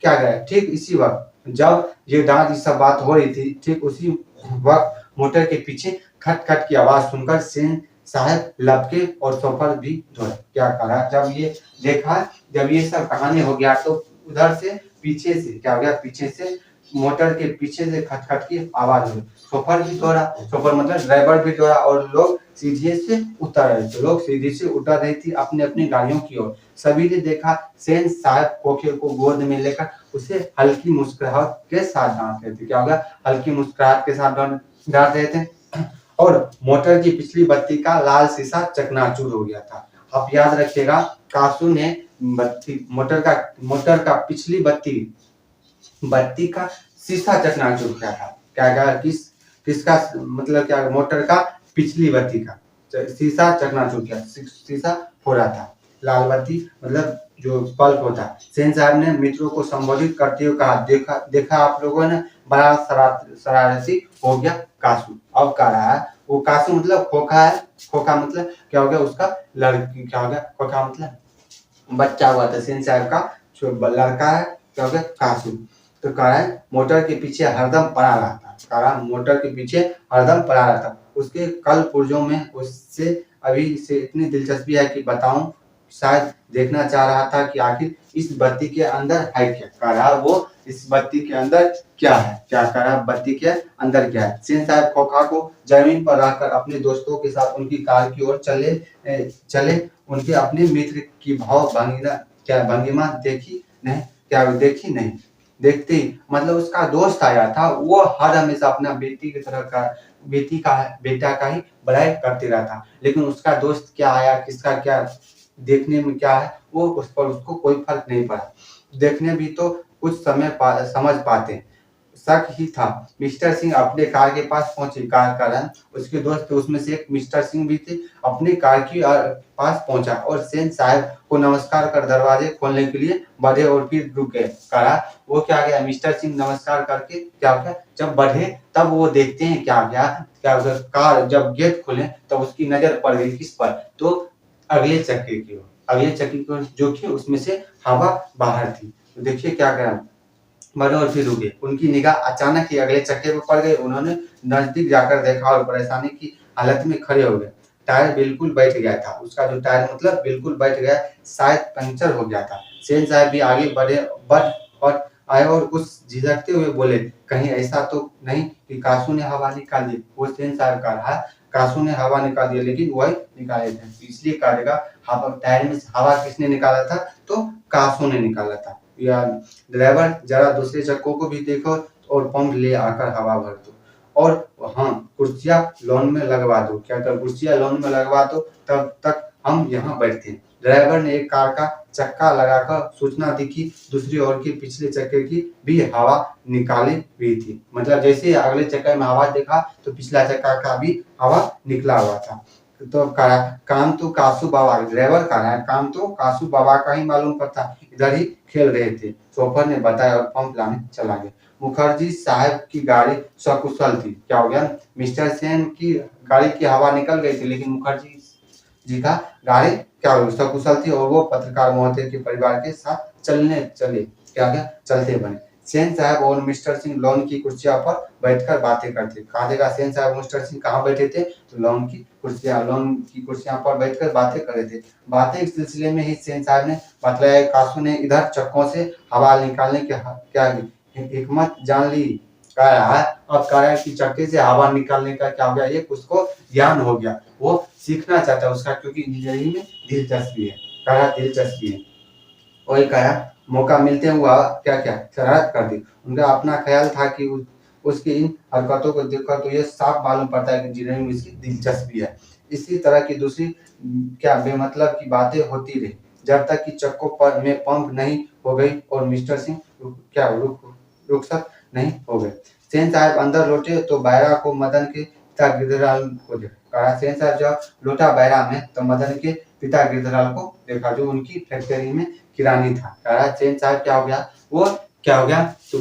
क्या गया, ठीक इसी वक्त जब ये दांत सब बात हो रही थी, ठीक उसी वक्त मोटर के पीछे खट खट की आवाज सुनकर सेन साहब लपके और सोफर भी दौड़ा। क्या करा जब ये देखा, जब ये सब कहानी हो गया तो उधर से पीछे से क्या हो गया, पीछे से मोटर के पीछे से खट खट की आवाज हुई। सोफर भी दौड़ा, सोफर मतलब ड्राइवर भी दौड़ा और लोग सीढ़ी से उतर रहे थे, लोग सीढ़ी से उतर रही थी अपनी अपनी गाड़ियों की ओर। सभी ने देखा सेन साहब खोखे को गोद में लेकर उसे हल्की मुस्कुराहट के साथ डांट रहे थे। क्या हो गया, हल्की मुस्कुराहट के साथ डांट रहे थे। और मोटर की पिछली बत्ती का लाल शीशा चकनाचूर हो गया था। आप याद रखिएगा, कासू ने मोटर का पिछली बत्ती का शीशा चकनाचूर किया था। क्या किसका मतलब, क्या मोटर का पिछली बत्ती का शीशा चकनाचूर किया, शीशा फोड़ा था। लाल बत्ती मतलब जो बल्ब होता। सेन साहब ने मित्रों को संबोधित करते हुए कहा, देखा आप लोगों ने, बड़ा शरारती हो गया कासू। अब कह रहा है वो कासू मतलब खोखा है। खोखा मतलब क्या हो गया, उसका लड़की क्या हो गया, खोखा मतलब बच्चा हुआ था सेन साहब का जो लड़का है, क्या हो गया कासू। तो कह रहा है मोटर के पीछे हरदम पड़ा रहता, कह रहा मोटर के पीछे हरदम पड़ा रहता। उसके कल पुर्जों में उससे अभी से इतनी दिलचस्पी है कि बताऊं, शायद देखना चाह रहा था कि आखिर इस बत्ती के अंदर है क्या। कह रहा वो इस बत्ती के अंदर क्या है, क्या कह रहा बत्ती के अंदर क्या है। सेन साहब खोखा को जमीन पर रखकर अपने दोस्तों के साथ उनकी कार की ओर चले। उनके अपने मित्र की भंगिमा देखी नहीं। देखते ही मतलब उसका दोस्त आया था, वो हर हमेशा अपना बेटा का ही बड़ाई करते रहता, लेकिन उसका दोस्त क्या आया, किसका क्या देखने में क्या है, वो उस पर उसको कोई फर्क नहीं पड़ा। देखने भी तो कुछ समय समझ पाते, शक ही था। मिस्टर सिंह अपने कार के पास पहुंचे। कार का रंग उसके दोस्त उसमें से एक मिस्टर सिंह भी थे, अपनी कार की पास पहुंचा और सेन साहब को नमस्कार कर दरवाजे खोलने के लिए बढ़े और फिर रुक गए। कहा वो क्या गया, मिस्टर सिंह नमस्कार करके क्या हो गया, जब बढ़े तब वो देखते हैं क्या गया, क्या कार जब गेट खोले तब उसकी नजर पड़ गई किस पर, तो अगले चक्के की ओर। अगले चक्के की ओर जो कि उसमें से हवा बाहर थी। तो देखिए क्या करा, बढ़े और फिर रुके। उनकी निगाह अचानक ही अगले चक्के पर पड़ गई। उन्होंने नजदीक जाकर देखा और परेशानी की हालत में खड़े हो गए। टायर बिल्कुल बैठ गया था, उसका जो टायर मतलब बिल्कुल बैठ गया, शायद पंचर हो गया था। सेन साहब भी आगे बढ़ और आए और कुछ झिझकते हुए बोले, कहीं ऐसा तो नहीं कि कासू ने हवा निकाल दी। वो सेन साहब का रहा, कासू ने हवा निकाल दिया, लेकिन वही निकाले थे, इसलिए कहेगा टायर में हवा किसने निकाला था, तो कासू ने निकाला था। या ड्राइवर जरा दूसरे चक्कों को भी देखो और पंप ले आकर हवा भर दो, और हाँ कुर्सियां लॉन में लगवा दो। क्या कर कुर्सियां लॉन में लगवा दो, तब तक हम यहाँ बैठते हैं। ड्राइवर ने एक कार का चक्का लगाकर सूचना दी कि दूसरी ओर की पिछले चक्के की भी हवा निकाली हुई थी। मतलब जैसे अगले चक्के में हवा देखा तो पिछला चक्का का भी हवा निकला हुआ था। तो काम तो कासू बाबा, ड्राइवर का है काम तो कासू बाबा का ही मालूम पड़ता, इधर ही खेल रहे थे, शोफर ने बताया और पंप लाने चला गया। मुखर्जी साहब की गाड़ी सकुशल थी। क्या हो गया, मिस्टर सेन की गाड़ी की हवा निकल गई थी, लेकिन मुखर्जी जी का गाड़ी क्या हो सकुशल थी और वो पत्रकार महोदय के परिवार के साथ चलते बने। सेन साहब और मिस्टर सिंह लॉन की कुर्सियां पर बैठकर बातें करते। कहा देगा सेन साहब और मिस्टर सिंह कहाँ बैठे थे, तो लॉन की कुर्सियां पर बैठकर बातें कर रहे थे। बातें इस सिलसिले में ही सेन साहब ने बताया, कासू ने इधर चक्कों से हवा निकालने की क्या हिकमत जान ली। कह रहा है, अब कह रहा है कि चक्के से हवा निकालने का क्या हो गया, एक उसको ज्ञान हो गया, वो सीखना चाहता है उसका, क्योंकि इंजीनियरिंग में दिलचस्पी है। कह रहा दिलचस्पी है, वही कहा मौका मिलते हुआ क्या क्या शरारत कर दी। उनका अपना ख्याल था कि उसकी इन हरकतों को देखकर तो ये साफ मालूम पड़ता है कि इंजीनियरिंग में इसकी दिलचस्पी है। इसी तरह की दूसरी क्या बेमतलब की बातें होती रही, जब तक कि चक्कों पर में पंप नहीं हो गई और मिस्टर सिंह रुखसत नहीं हो गए। सेन साहब अंदर लौटे तो बैरा को मदन के पिता गिरधरलाल को देखा। सेन साहब जब लौटा बैरा में तो मदन के पिता गिरधरलाल को देखा, जो उनकी फैक्ट्री में किरानी था। सेन साहब क्या हो गया, वो क्या हो गया, तो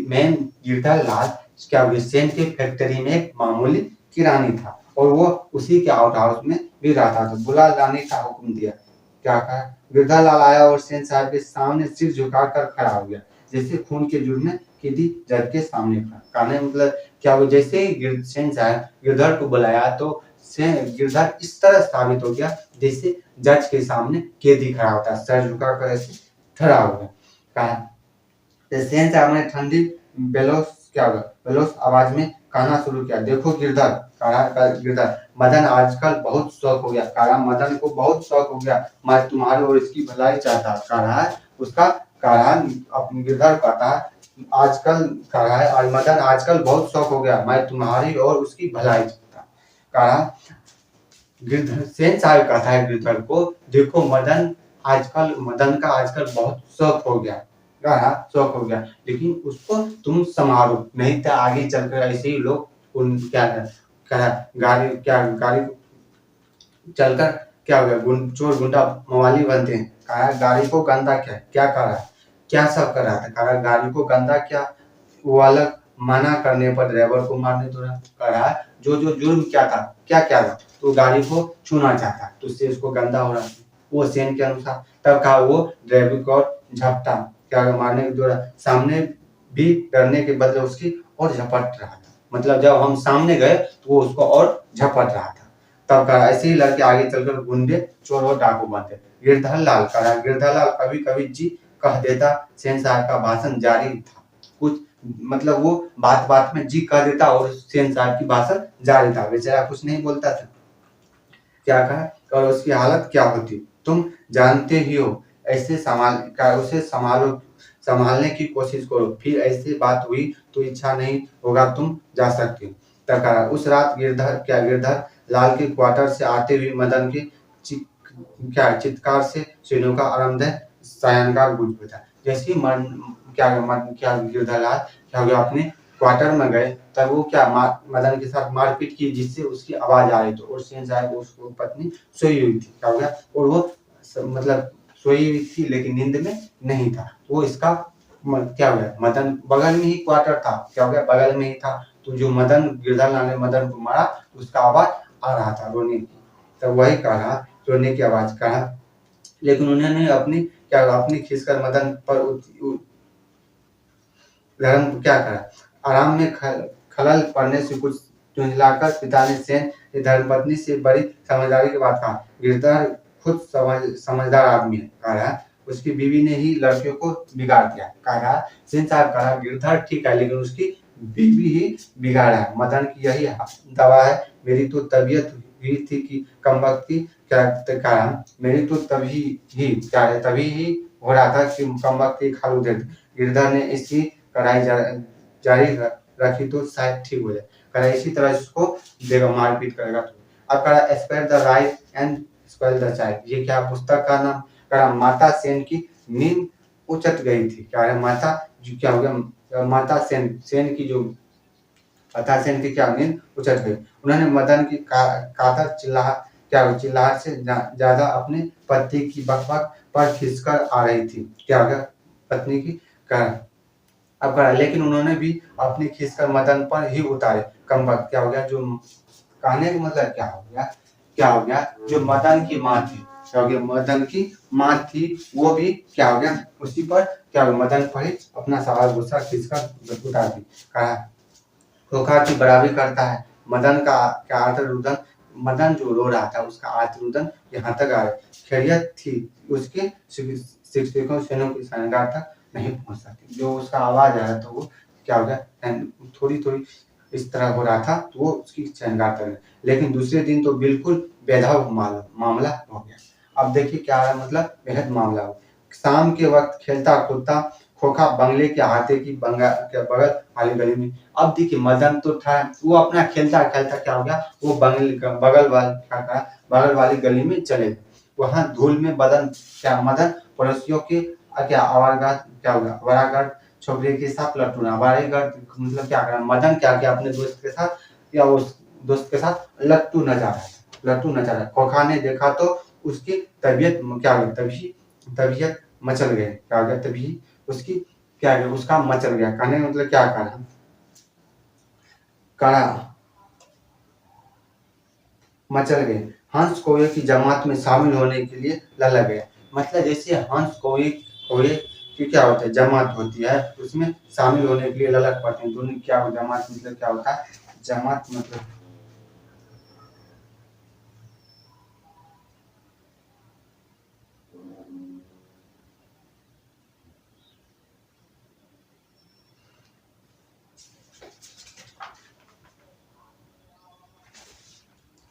मैं गिरधरलाल क्या हो गया, सेन के फैक्ट्री में एक मामूली किरानी था और वो उसी के आउट हाउस में भी रहता था। बुला लाने का हुक्म दिया। क्या कहा, गिरधरलाल आया और सेन साहब के सामने सिर झुकाकर खड़ा हो गया, जैसे खून के जुर्म में कैदी जज के सामने खड़ा। कहने मतलब क्या हुआ, जैसे ही सेन साहब गिरधर को बुलाया तो गिरधर इस तरह साबित हो गया जैसे जज के सामने कैदी खड़ा होता है, सर झुकाकर ऐसे खड़ा हो गया। कहा सेन साहब ने ठंडी बेलोस आवाज में कहना शुरू किया, देखो गिरधर, कहा गिरधर, मदन आजकल बहुत शौक हो गया, कहा मदन को बहुत शौक हो गया, मैं तुम्हारी और इसकी भलाई चाहता, कहा उसका, कहा अपने गिरधर कहता है आजकल, कहा है और मदन आजकल बहुत शौक हो गया, मैं तुम्हारी और उसकी भलाई चाहता, कहा गिरधर सेन साहब कहता है गिरधर को, देखो मदन का आजकल बहुत शौक हो गया, शौक हो गया, लेकिन उसको तुम संभालो, नहीं तो आगे चलकर ऐसे ही लोग उन क्या गाड़ी चलकर क्या हो गया, चोर गुंडा मवाली बनते हैं। कहा गाड़ी को गंदा क्या कर रहा है, क्या सब कर रहा था, कहा गाड़ी को गंदा क्या, वो अलग मना करने पर ड्राइवर को मारने तो कहा जो जुर्म क्या था, तो गाड़ी को छूना चाहता तो उससे उसको गंदा हो रहा था, वो सेन के अनुसार। तब कहा वो ड्राइवर को झपटा क्या मारने के दौरान सामने भी डरने के बदले उसकी और झपट रहा था, मतलब जब हम सामने गए तो वो उसको और झपट रहा था। तब कहा ऐसे ही लड़के आगे चलकर गुंडे चोर और डाकू बनते। गिरधर लाल कभी कभी जी कह देता, सेन साहब का भाषण जारी था, कुछ मतलब वो बात बात में जी कह देता और सेन साहब की भाषण जारी था, बेचारा कुछ नहीं बोलता था। क्या कहा और उसकी हालत क्या होती तुम जानते ही हो, ऐसे उसे संभालने की कोशिश करो, फिर ऐसी बात हुई तो इच्छा नहीं होगा तुम जा सकते हो। तब कहा उस रात गिरधर लाल के क्वार्टर से आते हुए मदन के चित्कार से सीनों का आरामदायक सायंकाल गूंज उठा। जैसे ही गिरधर लाल क्या हो गया अपने क्वार्टर में गए, तब वो मदन के साथ मारपीट की जिससे उसकी आवाज आ रही थी और सेन साहब उसको पत्नी सोई हुई थी, क्या हो गया, और वो मतलब सोई हुई थी लेकिन नींद में नहीं था, वो इसका क्या हो गया, मदन बगल में ही क्वार्टर था, क्या हो गया बगल में ही था, तो जो गिरधर लाल ने मदन को मारा उसका आवाज आ रहा था रोने की, तब वही कहा रोने की आवाज कहा, लेकिन उन्होंने अपनी खींचकर मदन पर धर्म क्या करा, आराम में खलल पड़ने से कुछ झुंझलाकर पिता ने सेन की धर्मपत्नी से बड़ी समझदारी के बात कहा, गिरधर खुद समझदार आदमी है, कहा उसकी बीवी ने ही लड़कियों को बिगाड़ दिया, कहा सेन साहब कहा गिरधर ठीक है लेकिन उसकी बीवी ही बिगाड़ा है, मदन की यही दवा है, मेरी तो तबीयत हुई थी कि कमबख्ती कहा मेरी तो तभी ही हो रहा था कि कमबख्ती खालू दे गिरधर ने इसी कढ़ाई जारी रखी तो शायद ठीक हो जाए, कढ़ाई इसी तरह इसको देगा मारपीट करेगा तो। अब कढ़ा spare the rice and spare the chai, ये क्या पुस्तक का नाम, कढ़ा माता सेन की नींद उचट गई थी, क्या है माता जो क्या हो गया, माता सेन की जो माता सेन की क्या नींद उचट गई, उन्होंने मदन की कातर चिल्लाहट से ज्यादा अपने पति की बकबक पर खिंचकर आ रही थी, क्या हो गया पत्नी की अब करा, लेकिन उन्होंने भी अपनी खींचकर मदन पर ही उतारे, कमबख्त क्या हो गया, जो कहने का मतलब क्या हो गया जो मदन की माँ थी, क्या हो गया मदन की माँ थी, वो भी क्या हो गया उसी पर क्या हो गया मदन पर ही अपना सारा गुस्सा खींचकर उतार दी, कहा खोखा की बराबरी करता है, मदन का क्या आर्तरुदन, मदन जो रो रहा था उसका आर्तरुदन यहाँ तक आ रहा, खैरियत थी उसके शिक्षकों की संगार तक नहीं पहुंच सकती, जो उसका आवाज आया तो वो क्या हो गया थोड़ी इस तरह हो रहा था तो वो उसकी संगार तक, लेकिन दूसरे दिन तो बिल्कुल बेधव मामला हो गया। अब देखिए क्या है मतलब बेहद मामला हो, शाम के वक्त खेलता कूदता खोखा बंगले के हाथे की बगल वाली गली में, अब देखिए मदन तो था वो अपना खेलता खेलता क्या हो गया वो बगल वाली गली में चले गए, वहां धूल में मदन पड़ोसियों के क्या आवारागर्द छोकरे के साथ लटूना, आवारागर्द मतलब क्या करा मदन क्या किया अपने दोस्त के साथ या उस दोस्त के साथ लट्टू नचा रहा, खोखा ने देखा तो उसकी तबीयत क्या हो गई, तबीयत मचल गई, क्या हो गया तभी उसकी क्या गया उसका मचल गया, कहने मतलब क्या करा मचल गए, हंस कोये की जमात में शामिल होने के लिए ललक गया, मतलब जैसे हंस कोये कि क्या होता है जमात होती है, उसमें शामिल होने के लिए ललक पढ़ते हैं। दोनों क्या हो जमात मतलब क्या होता है, जमात मतलब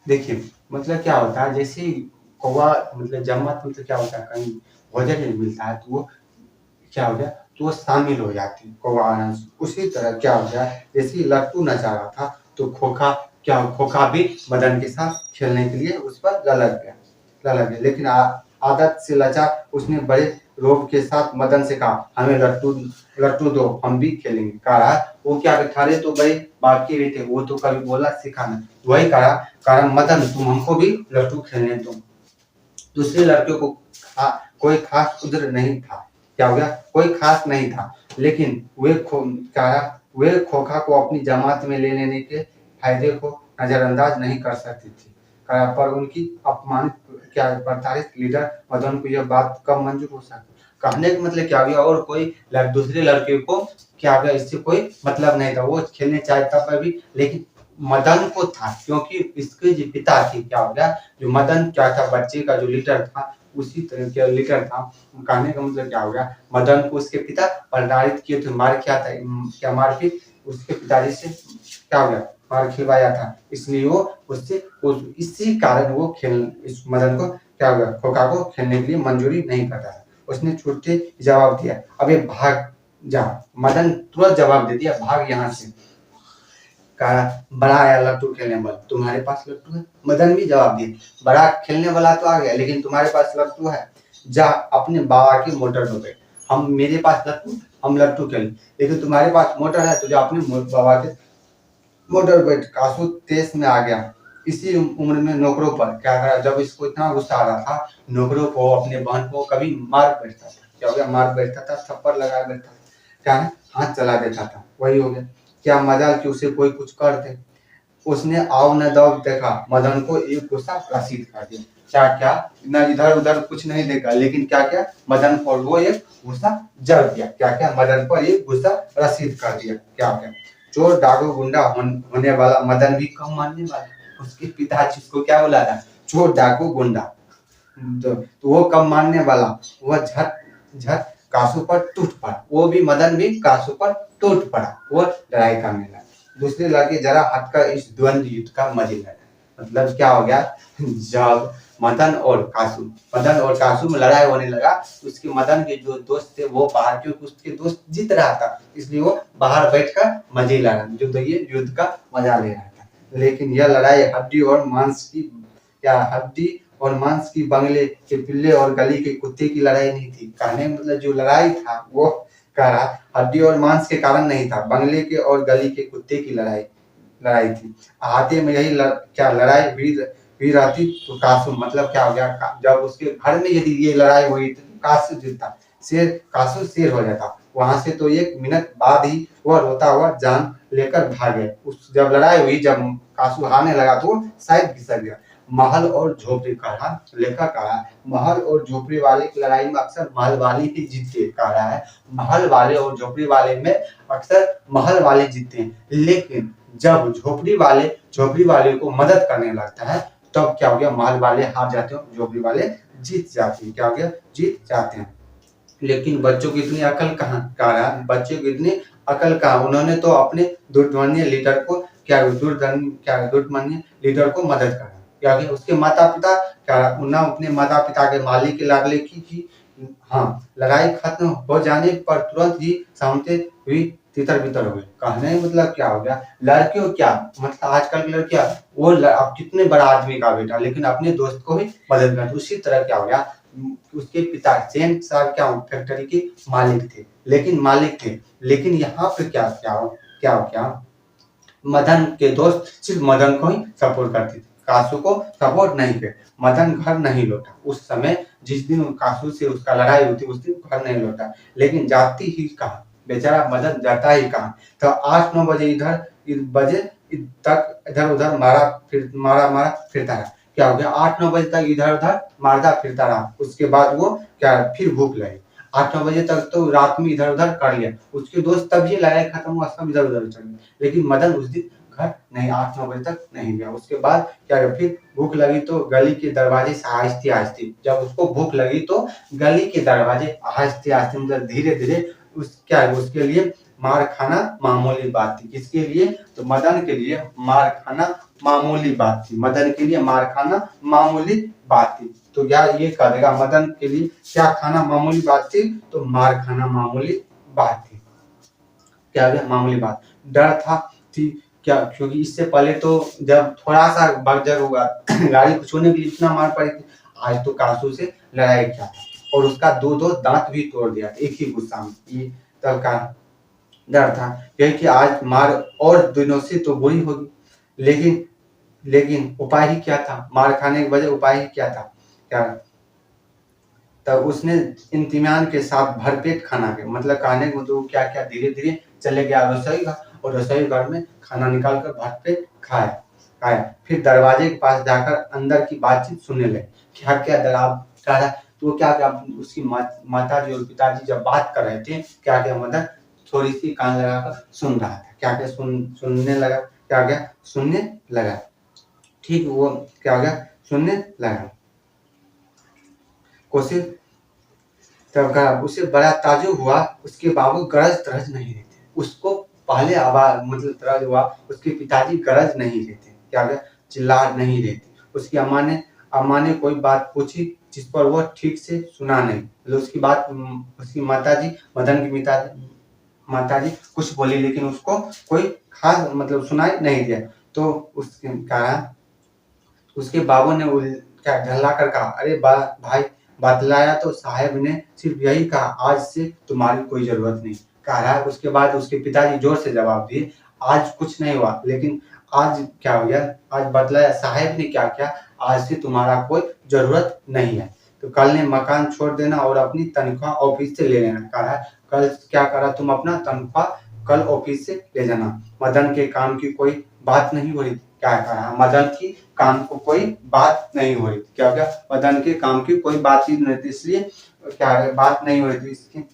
देखिए मतलब क्या होता है, जैसे कौवा मतलब जमात मतलब क्या होता है, कहीं भोजन नहीं मिलता है तो वो क्या हो गया, तो वो शामिल हो जाती है कौवा आराम से। उसी तरह क्या हो गया, जैसे लट्टू नचा रहा था तो खोखा क्या खोखा भी मदन के साथ खेलने के लिए उस पर ललक गया, लेकिन आदत से लचा उसने बड़े रोब के साथ मदन से कहा, हमें लट्टू लट्टू दो, हम भी खेलेंगे। कहा वो क्या थारे तो भाई बाकी भी थे, वो तो कभी बोला सिखाना, वही कहा मदन तुम हमको भी लट्टू खेलने दो। दूसरे लड़कियों को कोई खास उधर नहीं था, क्या हो गया, कोई खास नहीं था, लेकिन वे खोखा को अपनी जमात में ले लेने के फायदे को नजरअंदाज नहीं कर सकती थी। पर उनकी अपमानित क्या प्रताड़ित लीडर मदन को यह बात कब मंजूर हो सकती। कहने का मतलब क्या हो गया, और कोई दूसरे लड़के को क्या हो गया, इससे कोई मतलब नहीं था, वो खेलने चाहता पर भी, लेकिन मदन को था, क्योंकि इसके जो पिता थे क्या हो गया, जो मदन क्या था बच्चे का जो लीडर था, उसी तरह का लीडर था। कहने का मतलब क्या हो गया, मदन को उसके पिता प्रताड़ित किए थे, मार क्या था, क्या मार के उसके पिताजी से क्या हो गया, मार खिलवाया था, इसलिए वो उससे इसी कारण वो इस मदन को क्या हो गया, खोखा को खेलने के लिए मंजूरी नहीं करता था। उसने छूटते जवाब दिया, अबे भाग जा। मदन तुरंत जवाब दे दिया, भाग यहाँ से। कहा बड़ा आया लट्टू खेलने वाला, तुम्हारे पास लट्टू है। मदन भी जवाब दिए, बड़ा खेलने वाला तो आ गया, लेकिन तुम्हारे पास लट्टू है, जा अपने बाबा की मोटर में बैठ। हम मेरे पास लट्टू, हम लट्टू खेल, लेकिन तुम्हारे पास मोटर है तो जा अपने बाबा के मोटर बैठ। कासू तेज में आ गया। इसी उम्र में नौकरों पर क्या करा, जब इसको इतना गुस्सा आ रहा था, नौकरों को अपने बहन को कभी मार बैठता था, क्या हो गया, मार बैठता था, थप्पड़ लगा बैठता था, क्या है, हाथ चला देता था, वही हो गया। क्या मजाल कि उसे कोई कुछ कर दे। उसने आव न दब देखा, मदन को एक गुस्सा रसीद कर दिया। क्या क्या न इधर उधर कुछ नहीं देखा, लेकिन क्या क्या मदन पर वो एक गुस्सा जल दिया, क्या क्या मदन पर एक गुस्सा रसीद कर दिया। क्या क्या चोर डाकू गुंडा होने वाला मदन भी कम मानने वाला, उसके पिताजी उसको क्या बोला था, चोर डाकू गुंडा, तो वो कम मानने वाला, वह झट झट कासू पर टूट पड़ा, वो भी मदन भी कासू पर टूट पड़ा, वो लड़ाई करने लगा। दूसरे लड़के जरा हटकर इस द्वंद्व युद्ध का मजे ले। मतलब क्या हो गया, जब मदन और कासू में लड़ाई होने लगा, उसके मदन के जो दोस्त थे वो बाहर, क्योंकि उसके दोस्त जीत रहा था, इसलिए वो बाहर बैठकर मजे ले रहा था, ये युद्ध का मजा ले रहा था। लेकिन यह लड़ाई हड्डी और मांस की बंगले के पिल्ले और गली के कुत्ते की लड़ाई नहीं थी। कहने मतलब जो लड़ाई था वो कह रहा हड्डी और मांस के कारण नहीं था, बंगले के और गली के कुत्ते की लड़ाई थी। आते में यही क्या लड़ाई हुई रहती तो कासू मतलब क्या हो गया, जब उसके घर में यदि ये लड़ाई हुई तो कासू जीतता, कासू शेर हो जाता। वहां से तो एक मिनट बाद ही वह रोता हुआ जान लेकर भाग गया। उस जब लड़ाई हुई, जब कासू हारने लगा तो शायद घिसक गया। महल और झोपड़ी कहा, लेखक कहा महल और झोपड़ी वाले की लड़ाई में अक्सर महल वाले ही जीतते, कह रहा है महल वाले और झोपड़ी वाले में अक्सर महल वाले जीतते हैं, लेकिन जब झोपड़ी वाले को मदद करने लगता है तब क्या हो गया, महल वाले हार जाते हैं, झोपड़ी वाले जीत जाते हैं। क्या हो गया, जीत जाते हैं। लेकिन बच्चों की इतनी अकल कहाँ, कह रहा है बच्चों की इतनी अकल कहाँ, उन्होंने तो अपने दुर्धर्ष लीडर को मदद करा। क्या उसके माता पिता अपने माता पिता के मालिक के लाडले की हाँ, लड़ाई खत्म हो जाने पर तुरंत ही सामने हुई तितर बितर हुए। कहने मतलब क्या हो गया, लड़कियों क्या मतलब आजकल की लड़कियां वो अब कितने बड़ा आदमी का बेटा, लेकिन अपने दोस्त को भी मदद करती। उसी तरह क्या हो गया, उसके पिता सेन साहब क्या फैक्ट्री के मालिक थे, लेकिन यहाँ पे क्या मदन के दोस्त सिर्फ मदन को ही सपोर्ट करते थे, कासू को सपोर्ट नहीं थे। मदन घर नहीं लौटा उस समय, जिस दिन कासू से उसका लड़ाई हुई थी उस दिन घर नहीं लौटा, लेकिन जाती ही कहा बेचारा मदन जाता ही कहा। तो 8-9 बजे तक इधर उधर मारा फिरता रहा। क्या हो गया, 8-9 बजे तक इधर उधर मारता फिरता रहा। उसके बाद वो क्या फिर भूख लगी। 8-9 बजे तक तो रात में इधर-उधर कर लिया। उसके दोस्त तब ये लड़ाई खत्म हुआ, सब इधर-उधर चले गए। लेकिन मदन उस दिन घर नहीं 8-9 बजे तक नहीं गया। उसके बाद क्या हुआ, फिर भूख लगी तो गली के दरवाजे से आहिस्ते-आहिस्ते, जब उसको भूख लगी तो गली के दरवाजे आहिस्ते-आहिस्ते मतलब धीरे-धीरे उसके लिए मार खाना मामूली बात थी। किसके लिए? तो मदन के लिए मार खाना मामूली बात थी। मदन के लिए मार खाना मामूली बात थी। तो यार ये कह देगा मदन के लिए क्या खाना मामूली बात थी? तो मार खाना मामूली बात थी। क्या गया? मामूली बात। डर था कि क्या, क्योंकि इससे पहले तो जब थोड़ा सा बगजर हुआ गाड़ी को छूने के लिए इतना मार पड़ी थी। आज तो कासू से लड़ाई किया था और उसका दो दांत भी तोड़ दिया एक ही गुस्सा में। ये तब का डर था यही कि आज मार और दिनों से तो बुरी होगी, लेकिन उपाय ही क्या था? मार खाने के बजाय उपाय ही क्या था? क्या तब उसने इत्मीनान के साथ भरपेट खाना खाया। मतलब कहने को तो क्या क्या धीरे-धीरे चले गया रसोई घर और रसोई घर में खाना निकाल कर भरपेट खाया। फिर दरवाजे के पास जाकर अंदर की बातचीत सुनने लगे। क्या-क्या डराव कह रहा तो क्या-क्या उसकी माताजी और पिताजी जब बात कर रहे थे, क्या-क्या मदन थोड़ी-सी कान लगाकर सुन रहा था। क्या-क्या सुनने लगा, क्या-क्या सुनने लगा। ठीक वो क्या हो गया? सुनने लगा। कोशिश तब कहा उसे बड़ा ताज्जुब हुआ, उसके बाबू गरज नहीं रहे थे। उसको पहले आवाज मतलब तरज हुआ, उसके पिताजी गरज नहीं रहे थे। क्या गया? चिल्ला नहीं रहे थे। उसकी अम्मा ने कोई बात पूछी जिस पर वह ठीक से सुना नहीं। मतलब उसकी बात उसकी माताजी मदन की माताजी कुछ बोली लेकिन उसको कोई खास मतलब सुनाई नहीं दिया। तो उसके कहा उसके बाबू ने क्या ढल्ला कर कहा, अरे भाई बतलाया तो साहब ने सिर्फ यही कहा, आज से तुम्हारी कोई जरूरत नहीं। कह रहा है उसके बाद उसके पिताजी जोर से जवाब दिए, आज कुछ नहीं हुआ, लेकिन आज क्या हो गया? आज बतलाया साहब ने क्या किया, आज से तुम्हारा कोई जरूरत नहीं है। तो कल ने मकान छोड़ देना और अपनी तनख्वाह ऑफिस से ले लेना। कह रहा है कल क्या करा, तुम अपना तनख्वाह कल ऑफिस से ले जाना। मदन के काम की कोई बात नहीं हो रही। क्या करा? मदन की काम को कोई बात नहीं हो रही। क्या हो गया? मदन के काम की कोई बात ही नहीं थी, इसलिए क्या बात नहीं हो रही थी।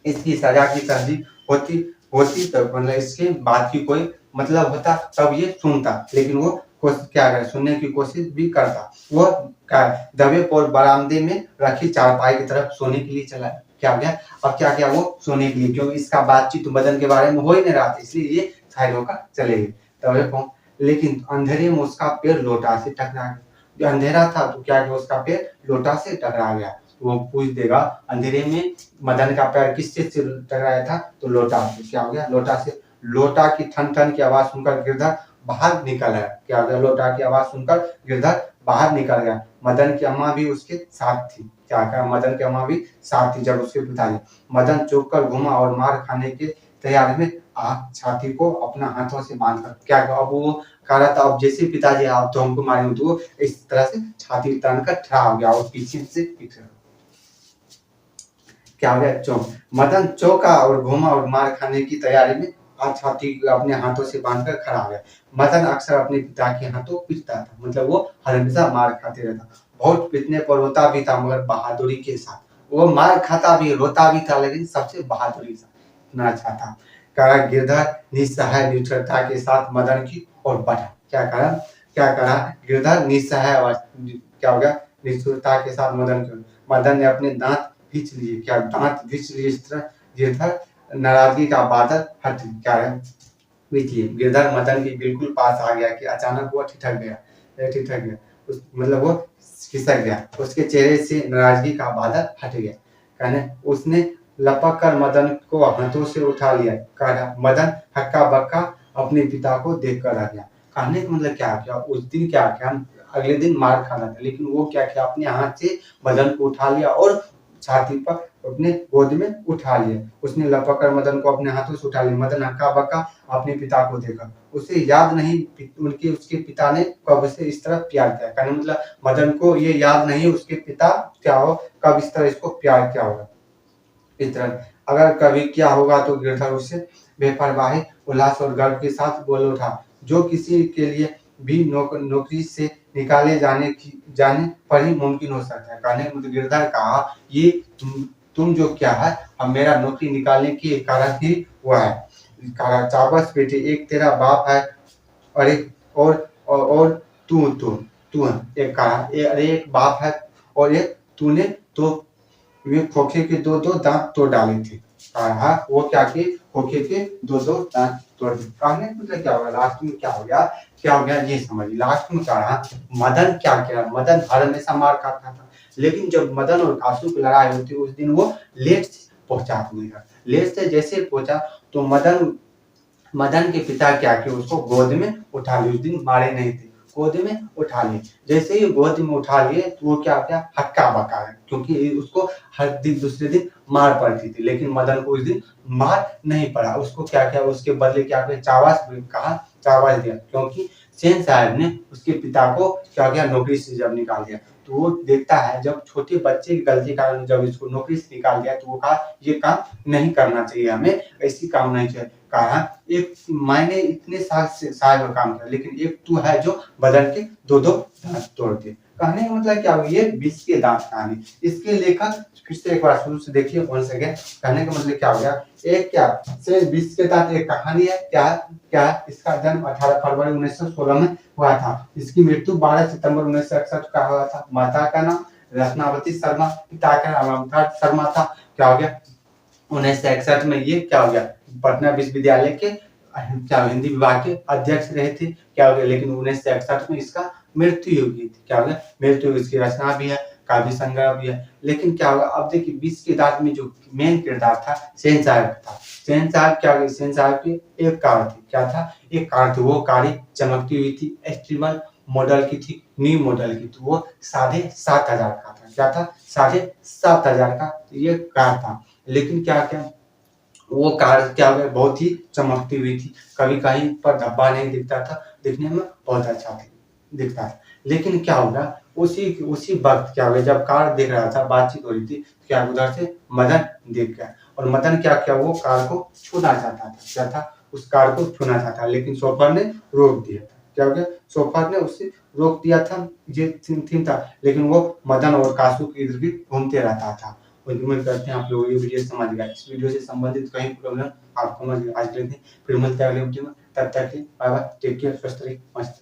इसकी सजा की तहदीद होती तब मतलब इसके बात की कोई मतलब होता तब ये सुनता, लेकिन वो क्या करे, सुनने की कोशिश भी करता। वो क्या दबे पर बरामदे में रखी चारपाई की तरफ सोने के लिए चला। क्या हो गया? अब क्या किया वो? सोने के लिए, क्योंकि इसका बातचीत मदन के बारे में हो ही नहीं रहा था, इसलिए ये साइड होकर चले गए। तबे लेकिन अंधेरे में उसका पैर लोटा से टकरा गया। अंधेरा था तो क्या किया, उसका पैर लोटा से टकरा गया। वो पूछ देगा अंधेरे में मदन का पैर किस चीज से टकराया था? तो लोटा से। क्या हो गया? लोटा से। लोटा की ठन ठन की आवाज सुनकर गिरधर बाहर निकल आया। क्या हो गया? लोटा की आवाज सुनकर गिरधर बाहर निकल गया। मदन की अम्मा भी उसके साथ थी। क्या कहा? मदन की अम्मा भी साथ थी जब उसके पिताजी। मदन चौंक कर घूमा और मार खाने के तैयारी में छाती को अपना हाथों से बांधकर क्या कहा, अब वो कह रहा था अब जैसे पिताजी आप तो हमको मारेंगे, तो वो इस तरह से छाती तान कर खड़ा हो गया और पीछे से क्या हो गया? चौंक। मदन चौंका और घूमा और मार खाने की तैयारी में छाती अपने हाथों से बांधकर खड़ा हो गया। मदन अक्सर अपने पिता के हाथों पीटता था, मतलब वो हमेशा मार खाते रहता। बहुत पीटने पर रोता भी था मगर बहादुरी के साथ। वो मार खाता भी रोता भी था, लेकिन सबसे बहादुरी से इतना अच्छा था। कहा गिरधर निस्सहाय निष्ठुरता के साथ मदन की ओर बढ़ा। क्या करा? गिरधर निस्सहाय क्या हो गया? निष्ठुरता के साथ मदन की ओर। मदन ने अपने दांत खींच लिए। क्या दांत खींच लिए? इस तरह गिरधर नाराजगी का बादल हट क्या है गिरधर मदन के बिल्कुल पास आ गया कि अचानक वो ठिठक गया। मतलब वो खिसक गया। उसके चेहरे से नाराजगी का बादल हट गया। कहने उसने लपक कर मदन को हाथों से उठा लिया। कहा मदन हक्का बक्का अपने पिता को देख कर रह गया। कहने का मतलब क्या किया? उस दिन क्या किया? अगले दिन मार खाना था, लेकिन वो क्या किया? अपने हाथ से मदन को उठा लिया और छाती पर अपने गोद में उठा लिया। उसने लपक कर मदन को अपने हाथों से उठा लिया। मदन हक्का बक्का अपने पिता को देखा। उसे याद नहीं उसके पिता ने कब उसे इस तरह प्यार किया। कहने मतलब मदन को ये याद नहीं उसके पिता क्या हो कब इस तरह इसको प्यार किया होगा। इस तरह अगर कभी क्या होगा तो गिरधर उससे बेपरवाही उल्लास और गर्व के साथ बोल उठा, जो किसी के लिए भी नौकरी से निकाले जाने पर ही मुमकिन हो सकता है। कहने मतलब गिरधर कहा ये तुम जो क्या है अब मेरा नौकरी निकालने की कारण ही हुआ है। कहा चाबस बेटे एक तेरा बाप है और एक और तू है। एक कहा अरे एक बाप है और एक तूने तो वे खोखे के दो दो दांत तोड़ डाले थे। कहा वो क्या कि खोखे के दो दो दांत तोड़ दिए। कहने का मतलब क्या होगा लास्ट में क्या हो गया ये समझ लास्ट में कहा मदन क्या किया मदन हर हमेशा मार खाता था लेकिन जब मदन और कासू की लड़ाई होती उस दिन वो लेट से पहुंचा अपने घर। लेट से जैसे पहुंचा तो मदन के पिता क्या किए उसको गोद में उठा लिए। उस दिन मारे नहीं थे गोद में उठा लिए। जैसे ही गोद में उठा लिए तो वो क्या क्या हक्का बका है क्योंकि उसको हर दिन दूसरे दिन मार पड़ती थी लेकिन मदन को उस दिन मार नहीं पड़ा। उसको क्या क्या उसके बदले क्या किया चावास दिया क्योंकि सेन साहब ने उसके पिता को क्या किया नौकरी से जब निकाल दिया तो वो देखता है जब छोटे बच्चे की गलती कारण जब इसको नौकरी से निकाल दिया तो वो कहा ये काम नहीं करना चाहिए हमें ऐसी काम नहीं चाहिए। कहा एक मैंने इतने साल का काम किया लेकिन एक तू है जो बदन के दो दो दांत तोड़ दे। कहने का मतलब क्या हुआ ये विष के दांत कहानी। इसके लेखक फिर से एक बार शुरू से देखिए वन सेकेंड। कहने का मतलब क्या हो गया एक क्या से विष के दांत एक कहानी है क्या इसका जन्म 18 फरवरी 1916 में हुआ था। इसकी मृत्यु 12 सितंबर 1961 का हुआ था। माता का नाम रत्नावती शर्मा पिता का नाम अमृता शर्मा था। क्या हो गया 1961 में ये क्या हो गया पटना विश्वविद्यालय के क्या हिंदी विभाग के अध्यक्ष रहे थे। क्या हो गया लेकिन 1961 में इसका मृत्यु हो गई थी। क्या हो गया मृत्यु इसकी रचना भी है काव्य संग्रह भी है। लेकिन क्या होगा अब देखिए विष के दांत में जो मेन किरदार था सेन साहब था। सेन साहब क्या हो गया सेन साहब की एक कार थी क्या था एक कार थी वो कार चमकती हुई थी एक्सट्रीमल मॉडल की थी न्यू मॉडल की तो वो 7,500 का था। क्या था 7,500 का ये कार था। लेकिन क्या क्या वो कार क्या हो गया बहुत ही चमकती हुई थी कभी कहीं पर धब्बा नहीं दिखता था दिखने में बहुत अच्छा दिखता था। लेकिन क्या होगा उसी वक्त क्या हो गया जब कार देख रहा था बातचीत हो रही थी क्या उधर से मदन देख गया और मदन क्या किया वो कार को छूना चाहता था। क्या था उस कार को छूना चाहता लिलेकिन शोफर ने रोक दिया था। क्या हो गया शोफर ने उसे रोक दिया था ये थीम था लेकिन वो मदन और कासू के इधर भी घूमते रहता था। उम्मीद करते हैं आप लोग ये वीडियो समझ गए। इस वीडियो से संबंधित कहीं प्रॉब्लम आप समझ आज लेते हैं फिर मिलते हैं अगले वीडियो में। तब तक के बाय बाय टेक केयर स्वस्थ रहिए मस्त